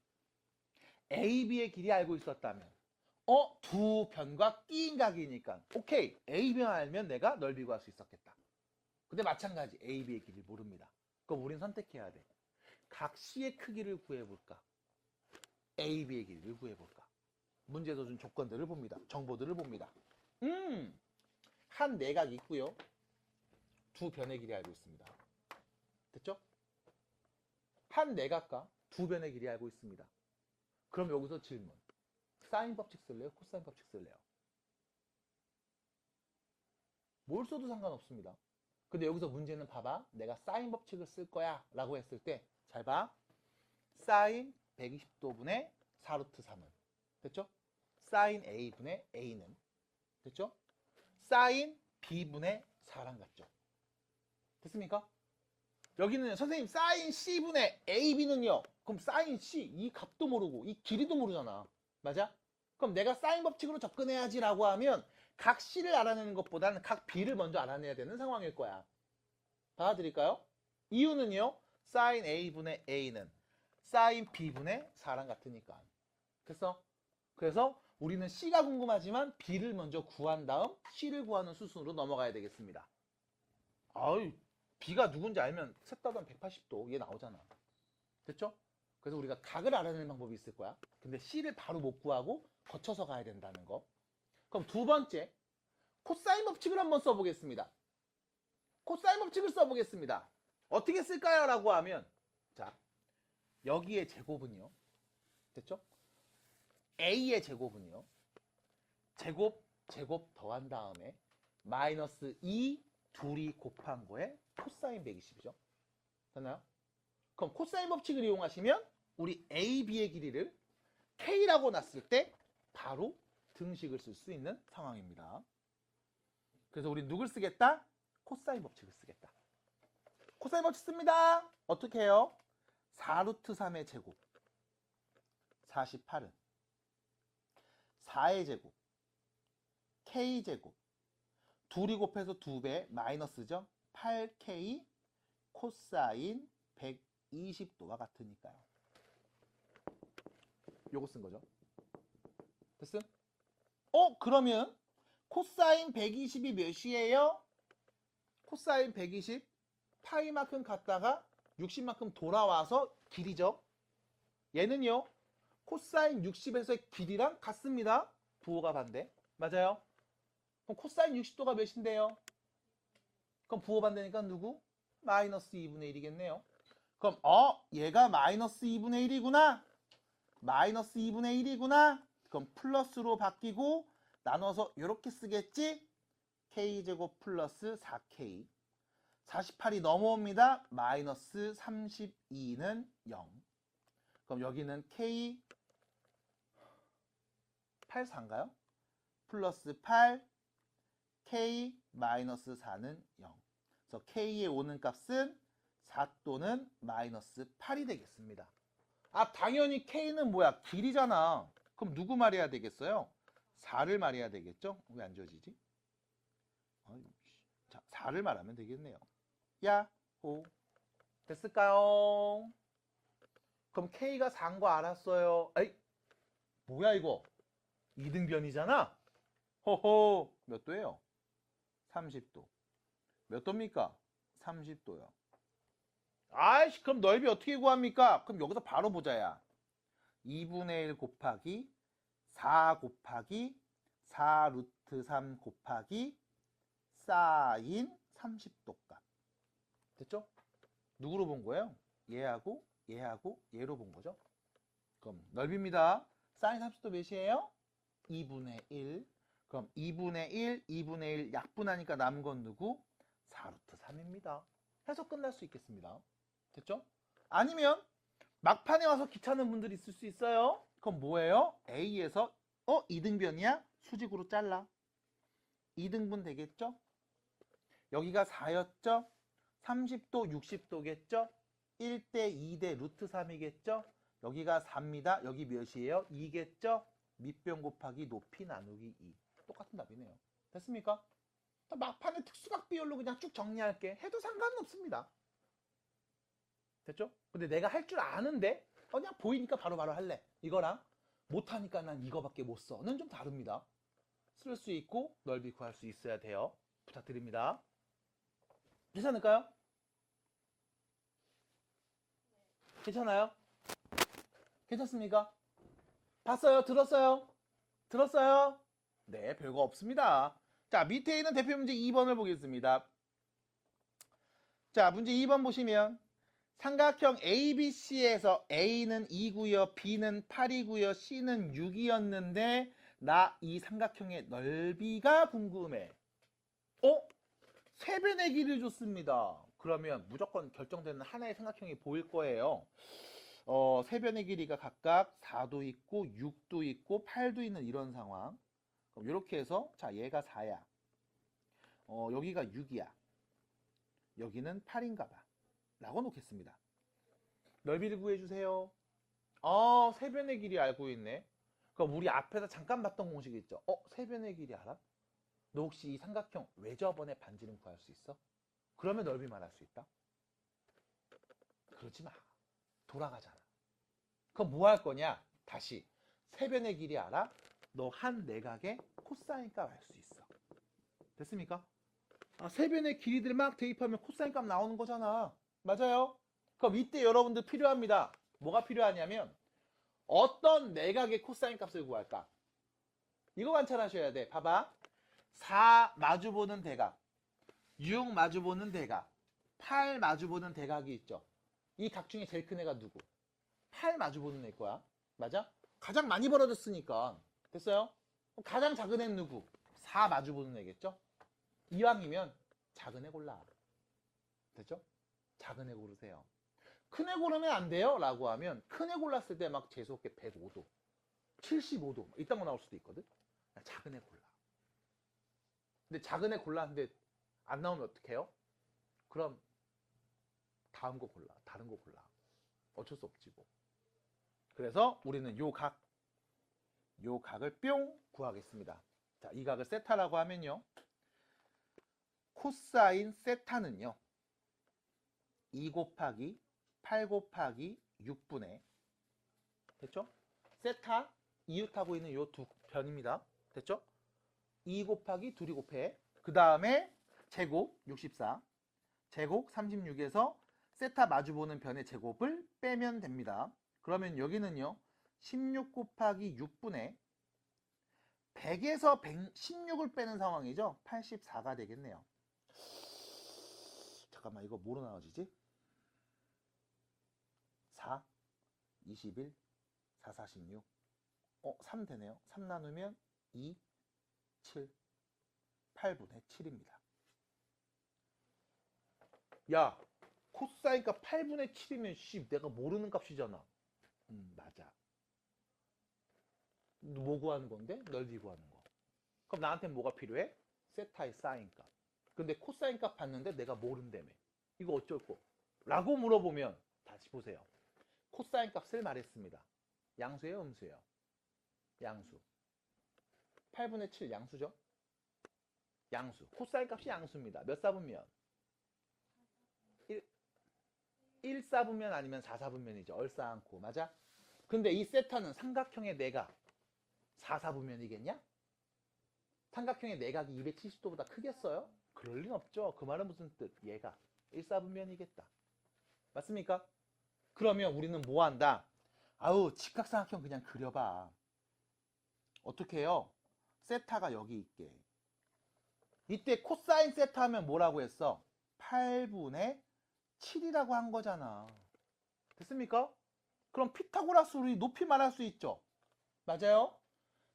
AB의 길이 알고 있었다면 두 변과 끼인각이니까 오케이 AB만 알면 내가 넓이 구할 수 있었겠다. 근데 마찬가지 AB의 길이를 모릅니다. 그럼 우린 선택해야 돼. 각 C의 크기를 구해볼까? AB의 길이를 구해볼까? 문제에서 준 조건들을 봅니다. 정보들을 봅니다. 한 내각이 있고요. 두 변의 길이 알고 있습니다. 됐죠? 한 내각과 두 변의 길이 알고 있습니다. 그럼 여기서 질문. 사인 법칙 쓸래요? 코사인 법칙 쓸래요? 뭘 써도 상관없습니다. 근데 여기서 문제는 봐봐. 내가 사인 법칙을 쓸 거야 라고 했을 때 잘 봐. 사인 120도분의 4루트 3은 됐죠? 사인 A분의 A는 됐죠? 사인 B분의 4랑 같죠? 됐습니까? 여기는 선생님 사인 C분의 AB는요. 그럼 사인 C 이 값도 모르고 이 길이도 모르잖아. 맞아? 그럼 내가 사인 법칙으로 접근해야지 라고 하면 각 C를 알아내는 것보다는 각 B를 먼저 알아내야 되는 상황일 거야. 받아들일까요? 이유는요. sin A분의 A는 sin B분의 4랑 같으니까. 그래서 우리는 C가 궁금하지만 B를 먼저 구한 다음 C를 구하는 수순으로 넘어가야 되겠습니다. 아유, B가 누군지 알면 셋 다 180도 얘 나오잖아. 됐죠? 그래서 우리가 각을 알아내는 방법이 있을 거야. 근데 C를 바로 못 구하고 거쳐서 가야 된다는 거. 그럼 두 번째, 코사인 법칙을 한번 써보겠습니다. 코사인 법칙을 써보겠습니다. 어떻게 쓸까요? 라고 하면, 자, 여기의 제곱은요. 됐죠? A의 제곱은요. 제곱 더한 다음에 마이너스 2 둘이 곱한 거에 코사인 120이죠. 됐나요? 그럼 코사인 법칙을 이용하시면 우리 A, B의 길이를 K라고 놨을 때 바로 등식을 쓸 수 있는 상황입니다. 그래서 우리 누굴 쓰겠다? 코사인 법칙을 쓰겠다. 코사인 법칙 씁니다. 어떻게 해요? 4루트 3의 제곱 48은 4의 제곱 K제곱 둘이 곱해서 2배 마이너스죠. 8K 코사인 120도와 같으니까요. 요거 쓴 거죠. 됐음? 그러면 코사인 120이 몇이에요? 코사인 120 파이만큼 갔다가 60만큼 돌아와서 길이죠. 얘는요. 코사인 60에서의 길이랑 같습니다. 부호가 반대. 맞아요? 그럼 코사인 60도가 몇인데요? 그럼 부호 반대니까 누구? 마이너스 2분의 1이겠네요. 그럼 얘가 마이너스 2분의 1이구나. 마이너스 2분의 1이구나. 그럼 플러스로 바뀌고 나눠서 이렇게 쓰겠지? K제곱 플러스 4K 48이 넘어옵니다. 마이너스 32는 0. 그럼 여기는 K 84인가요? 플러스 8 K 마이너스 4는 0. 그래서 K의 오는 값은 4 또는 마이너스 8이 되겠습니다. 당연히 K는 뭐야? 길이잖아. 그럼 누구 말해야 되겠어요? 4를 말해야 되겠죠? 왜 안 지워지지? 자, 4를 말하면 되겠네요. 야호. 됐을까요? 그럼 K가 4인 거 알았어요. 에이, 뭐야 이거? 이등변이잖아? 호호. 몇 도예요? 30도. 몇 도입니까? 30도요. 아이씨, 그럼 넓이 어떻게 구합니까? 그럼 여기서 바로 보자야. 2분의 1 곱하기 4 곱하기 4 루트 3 곱하기 사인 30도 값. 됐죠? 누구로 본 거예요? 얘하고 얘하고 얘로 본 거죠. 그럼 넓입니다. 사인 30도 몇이에요? 2분의 1. 그럼 2분의 1, 2분의 1 약분하니까 남은 건 누구? 4루트 3입니다. 해서 끝날 수 있겠습니다. 됐죠? 아니면 막판에 와서 귀찮은 분들이 있을 수 있어요. 그럼 뭐예요? A에서 2등변이야? 수직으로 잘라. 2등분 되겠죠? 여기가 4였죠? 30도, 60도겠죠? 1대 2대 루트 3이겠죠? 여기가 4입니다. 여기 몇이에요? 2겠죠? 밑변 곱하기 높이 나누기 2. 똑같은 답이네요. 됐습니까? 막판에 특수각 비율로 그냥 쭉 정리할게. 해도 상관은 없습니다. 됐죠? 근데 내가 할 줄 아는데 그냥 보이니까 바로바로 할래. 이거랑 못하니까 난 이거밖에 못 써는 좀 다릅니다. 쓸 수 있고 넓이 구할 수 있어야 돼요. 부탁드립니다. 괜찮을까요? 괜찮아요? 괜찮습니까? 봤어요? 들었어요? 들었어요? 네, 별거 없습니다. 자, 밑에 있는 대표 문제 2번을 보겠습니다. 자, 문제 2번 보시면 삼각형 ABC에서 A는 2고요, B는 8이고요, C는 6이었는데 나 이 삼각형의 넓이가 궁금해. 세 배 내기를 줬습니다. 그러면 무조건 결정되는 하나의 삼각형이 보일 거예요. 세 변의 길이가 각각 4도 있고 6도 있고 8도 있는 이런 상황. 그럼 이렇게 해서 자, 얘가 4야. 여기가 6이야. 여기는 8인가 봐. 라고 놓겠습니다. 넓이를 구해주세요. 세 변의 길이 알고 있네. 그럼 우리 앞에서 잠깐 봤던 공식 있죠? 세 변의 길이 알아? 너 혹시 이 삼각형 외접원의 반지름 구할 수 있어? 그러면 넓이 말할 수 있다? 그러지 마. 돌아가잖아. 그럼 뭐 할 거냐? 다시 세변의 길이 알아? 너 한 내각의 코사인 값 알 수 있어. 됐습니까? 세변의 길이들 막 대입하면 코사인 값 나오는 거잖아. 맞아요? 그럼 이때 여러분들 필요합니다. 뭐가 필요하냐면 어떤 내각의 코사인 값을 구할까? 이거 관찰하셔야 돼. 봐봐. 4 마주보는 대각, 6 마주보는 대각, 8 마주보는 대각이 있죠. 이 각 중에 제일 큰 애가 누구? 8 마주보는 애 거야. 맞아? 가장 많이 벌어졌으니까. 됐어요? 가장 작은 애는 누구? 4 마주보는 애겠죠? 이왕이면 작은 애 골라. 됐죠? 작은 애 고르세요. 큰 애 고르면 안 돼요? 라고 하면 큰 애 골랐을 때 막 재수없게 105도, 75도 이딴 거 나올 수도 있거든? 작은 애 골라. 근데 작은 애 골랐는데 안 나오면 어떡해요? 그럼 다음 거 골라. 다른 거 골라. 어쩔 수 없지 뭐. 그래서 우리는 요 각을 뿅 구하겠습니다. 자, 이 각을 세타라고 하면요. 코사인 세타는요. 2 곱하기 8 곱하기 6분의 됐죠? 세타 이웃하고 있는 요 두 변입니다. 됐죠? 2 곱하기 2이 곱해. 그 다음에 제곱 64 제곱 36에서 세타 마주보는 변의 제곱을 빼면 됩니다. 그러면 여기는요. 16 곱하기 6분의 100에서 116을 빼는 상황이죠. 84가 되겠네요. 잠깐만 이거 뭐로 나눠지지? 4, 21, 4, 46 3 되네요. 3 나누면 2, 7, 8분의 7입니다. 야, 코사인 값 8분의 7이면 내가 모르는 값이잖아. 맞아. 뭐 구하는 건데? 넓이 구하는 거. 그럼 나한테 뭐가 필요해? 세타의 사인 값. 근데 코사인 값 봤는데 내가 모른다며. 이거 어쩔 거? 라고 물어보면 다시 보세요. 코사인 값을 말했습니다. 양수예요, 음수예요? 양수. 8분의 7 양수죠? 양수. 코사인 값이 양수입니다. 몇 사분면? 1 사분면 아니면 4 사분면이죠. 얼싸안고. 맞아? 근데 이 세타는 삼각형의 내각 4 사분면이겠냐? 삼각형의 내각이 270도보다 크겠어요? 그럴 리는 없죠. 그 말은 무슨 뜻? 얘가 1 사분면이겠다. 맞습니까? 그러면 우리는 뭐 한다? 아우, 직각삼각형 그냥 그려봐. 어떻게 해요? 세타가 여기 있게. 이때 코사인 세타 하면 뭐라고 했어? 8분의 7이라고 한 거잖아. 됐습니까? 그럼 피타고라스 우리 높이 말할 수 있죠? 맞아요?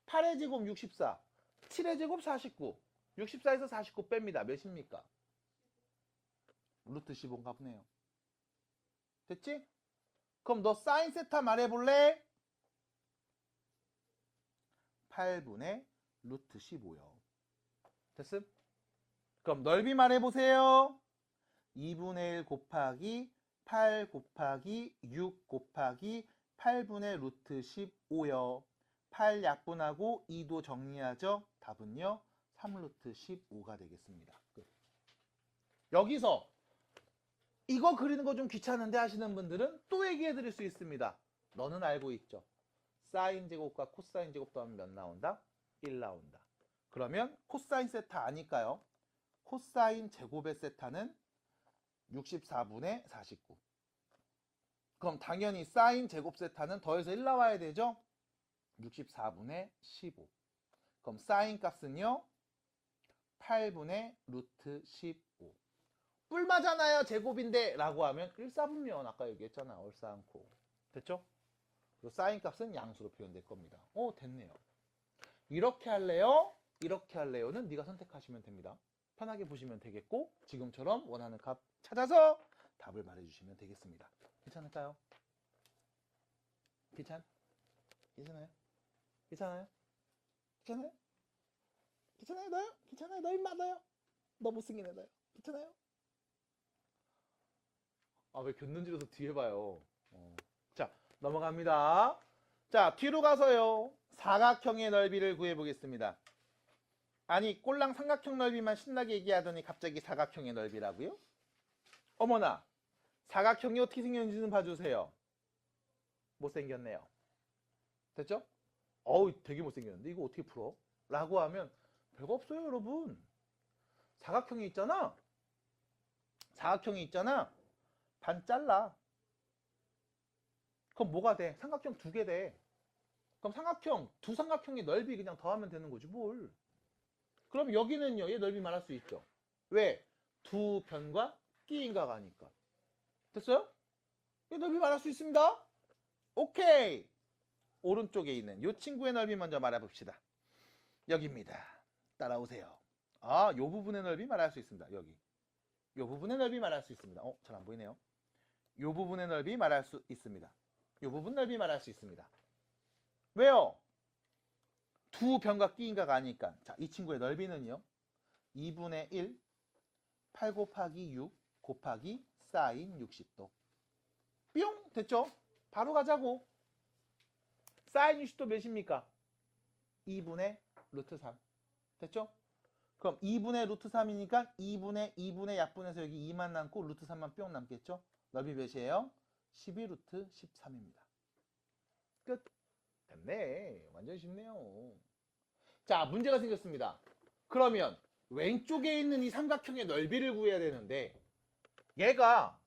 8의 제곱 64, 7의 제곱 49, 64에서 49 뺍니다. 몇입니까? 루트 15인가 보네요. 됐지? 그럼 너 사인 세타 말해볼래? 8분의 루트 15요. 됐음? 그럼 넓이 말해보세요. 2분의 1 곱하기 8 곱하기 6 곱하기 8분의 루트 15요. 8 약분하고 2도 정리하죠. 답은요. 3루트 15가 되겠습니다. 끝. 여기서 이거 그리는 거 좀 귀찮은데 하시는 분들은 또 얘기해 드릴 수 있습니다. 너는 알고 있죠? 사인 제곱과 코사인 제곱 더하면 몇 나온다? 1 나온다. 그러면 코사인 세타 아닐까요? 코사인 제곱의 세타는 64분의 49. 그럼 당연히 사인 제곱 세타는 더해서 1 나와야 되죠? 64분의 15. 그럼 사인 값은요? 8분의 루트 15. 뿔마잖아요. 제곱인데 라고 하면 1, 4분면 아까 얘기했잖아. 얼싸안고. 됐죠? 그리고 사인 값은 양수로 표현될 겁니다. 됐네요. 이렇게 할래요? 이렇게 할래요는 네가 선택하시면 됩니다. 편하게 보시면 되겠고 지금처럼 원하는 값 찾아서 답을 말해주시면 되겠습니다. 괜찮을까요? 괜찮아요? 괜찮아요? 괜찮아요? 괜찮아요? 너요? 괜찮아요? 너 입맛 너요? 너 못생긴 애 너요? 괜찮아요? 왜 곁눈질해서 뒤에 봐요. 자, 넘어갑니다. 자, 뒤로 가서요. 사각형의 넓이를 구해보겠습니다. 아니 꼴랑 삼각형 넓이만 신나게 얘기하더니 갑자기 사각형의 넓이라고요? 어머나, 사각형이 어떻게 생겼는지는 봐주세요. 못생겼네요. 됐죠? 어우 되게 못생겼는데 이거 어떻게 풀어? 라고 하면 별거 없어요 여러분. 사각형이 있잖아. 사각형이 있잖아. 반 잘라. 그럼 뭐가 돼? 삼각형 두 개 돼. 그럼 삼각형, 두 삼각형의 넓이 그냥 더하면 되는 거지 뭘. 그럼 여기는요, 얘 넓이 말할 수 있죠. 왜? 두 변과 끼인가 가니까. 됐어요? 얘 넓이 말할 수 있습니다. 오케이. 오른쪽에 있는 이 친구의 넓이 먼저 말해봅시다. 여기입니다. 따라오세요. 아, 요 부분의 넓이 말할 수 있습니다. 여기. 요 부분의 넓이 말할 수 있습니다. 잘 안 보이네요. 요 부분의 넓이 말할 수 있습니다. 요 부분 넓이 말할 수 있습니다. 왜요? 두 변과 끼인가가 아니까. 자, 이 친구의 넓이는요. 2분의 1, 8 곱하기 6 곱하기 사인 60도. 뿅! 됐죠? 바로 가자고. 사인 60도 몇입니까? 2분의 루트 3. 됐죠? 그럼 2분의 루트 3이니까 2분의 약분해서 여기 2만 남고 루트 3만 뿅 남겠죠? 넓이 몇이에요? 12루트 13입니다. 끝. 됐네. 완전 쉽네요. 자, 문제가 생겼습니다. 그러면 왼쪽에 있는 이 삼각형의 넓이를 구해야 되는데 얘가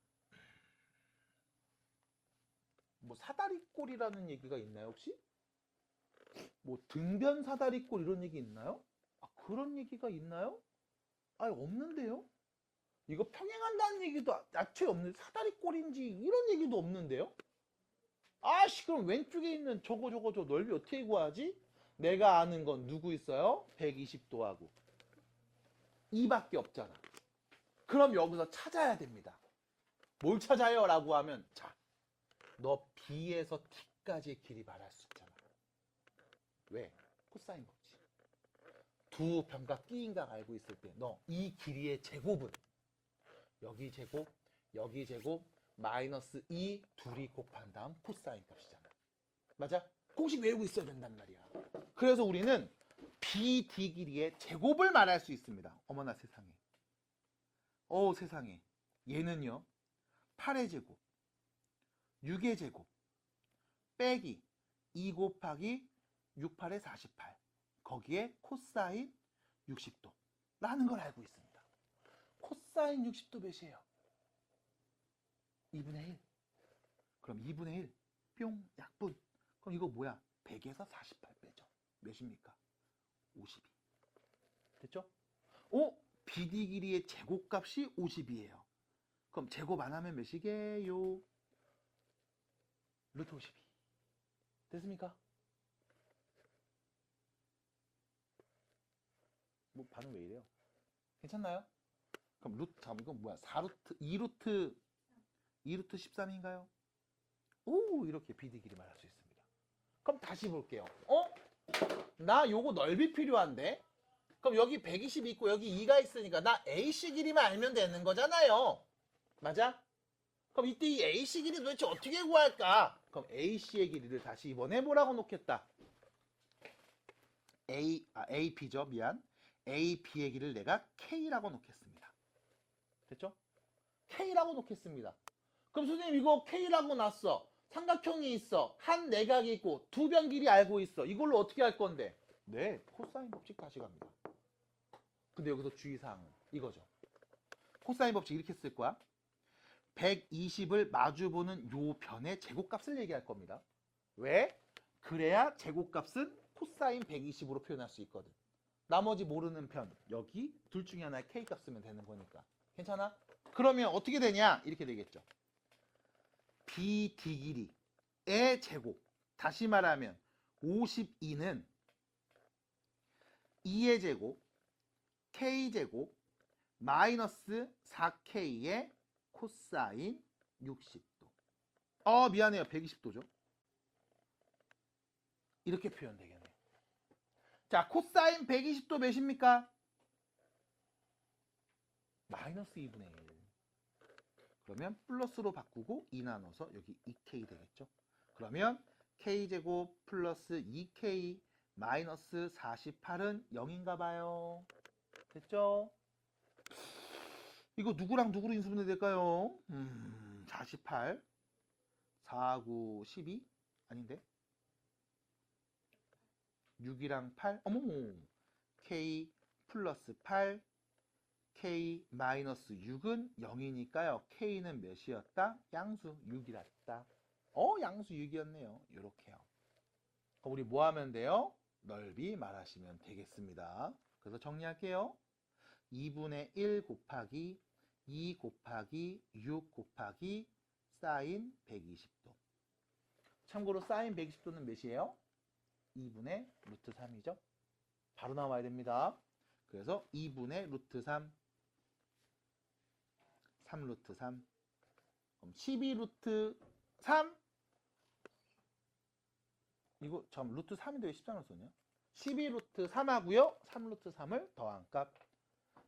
뭐 사다리꼴이라는 얘기가 있나요 혹시? 뭐 등변 사다리꼴 이런 얘기 있나요? 아, 그런 얘기가 있나요? 아, 없는데요? 이거 평행한다는 얘기도 애초에 없는데 사다리꼴인지 이런 얘기도 없는데요? 아씨, 그럼 왼쪽에 있는 저거 넓이 어떻게 구하지? 내가 아는 건 누구 있어요? 120도하고 2밖에 없잖아. 그럼 여기서 찾아야 됩니다. 뭘 찾아요? 라고 하면 자, 너 B에서 T까지의 길이 말할 수 있잖아. 왜? 코사인 법칙. 두 변과 끼인각 알고 있을 때 너 이 길이의 제곱은 여기 제곱, 여기 제곱, 마이너스 2 둘이 곱한 다음 코사인 값이잖아. 맞아? 공식 외우고 있어야 된단 말이야. 그래서 우리는 BD 길이의 제곱을 말할 수 있습니다. 어머나 세상에. 세상에. 얘는요. 8의 제곱, 6의 제곱, 빼기 2 곱하기 6, 8의 48. 거기에 코사인 60도. 라는 걸 알고 있습니다. 코사인 60도 몇이에요? 2분의 1. 그럼 2분의 1. 뿅. 약분. 그럼 이거 뭐야? 100에서 48 빼죠. 몇입니까? 52. 됐죠? BD 길이의 제곱값이 50이에요. 그럼 제곱 안 하면 몇이게요? 루트 52. 됐습니까? 뭐 반응 왜 이래요? 괜찮나요? 그럼 이건 뭐야? 4루트, 2루트 13인가요? 오, 이렇게 BD 길이 말할 수 있습니다. 그럼 다시 볼게요. 나 요거 넓이 필요한데? 그럼 여기 120 있고 여기 2가 있으니까 나 AC 길이만 알면 되는 거잖아요. 맞아? 그럼 이때 이 AC 길이 도대체 어떻게 구할까? 그럼 AC의 길이를 다시 이번에 뭐라고 놓겠다? AP죠. 미안. AP의 길이를 내가 K라고 놓겠습니다. 됐죠? K라고 놓겠습니다. 그럼 선생님 이거 K라고 놨어. 삼각형이 있어. 한 내각이 있고 두 변 길이 알고 있어. 이걸로 어떻게 할 건데? 네, 코사인 법칙 다시 갑니다. 근데 여기서 주의사항은 이거죠. 코사인 법칙 이렇게 쓸 거야. 120을 마주보는 요 변의 제곱값을 얘기할 겁니다. 왜? 그래야 제곱값은 코사인 120으로 표현할 수 있거든. 나머지 모르는 편, 여기 둘 중에 하나의 K값 쓰면 되는 거니까. 괜찮아? 그러면 어떻게 되냐? 이렇게 되겠죠. BD 길이의 제곱. 다시 말하면 52는 2의 제곱, K제곱, 마이너스 4K의 코사인 60도. 미안해요. 120도죠. 이렇게 표현되겠네요. 자, 코사인 120도 몇입니까? 마이너스 2분의 1. 그러면 플러스로 바꾸고 2 나눠서 여기 2K 되겠죠. 그러면 K제곱 플러스 2K 마이너스 48은 0인가 봐요. 됐죠? 이거 누구랑 누구로 인수분해 될까요? 48 4, 9, 12? 아닌데? 6이랑 8? 어머머! K 플러스 8 K 마이너스 6은 0이니까요. K는 몇이었다? 양수 6이랬다. 양수 6이었네요. 요렇게요. 그럼 우리 뭐 하면 돼요? 넓이 말하시면 되겠습니다. 그래서 정리할게요. 2분의 1 곱하기 2 곱하기 6 곱하기 사인 120도. 참고로 사인 120도는 몇이에요? 2분의 루트 3이죠. 바로 나와야 됩니다. 그래서 2분의 루트 3, 3 루트 3. 그럼 12 루트 3? 이거 참 루트 3인데 왜 13을 썼냐? 12 루트 3하고요. 3 루트 3을 더한 값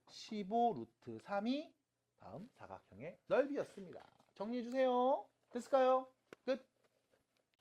15 루트 3이 다음 사각형의 넓이였습니다. 정리해주세요. 됐을까요?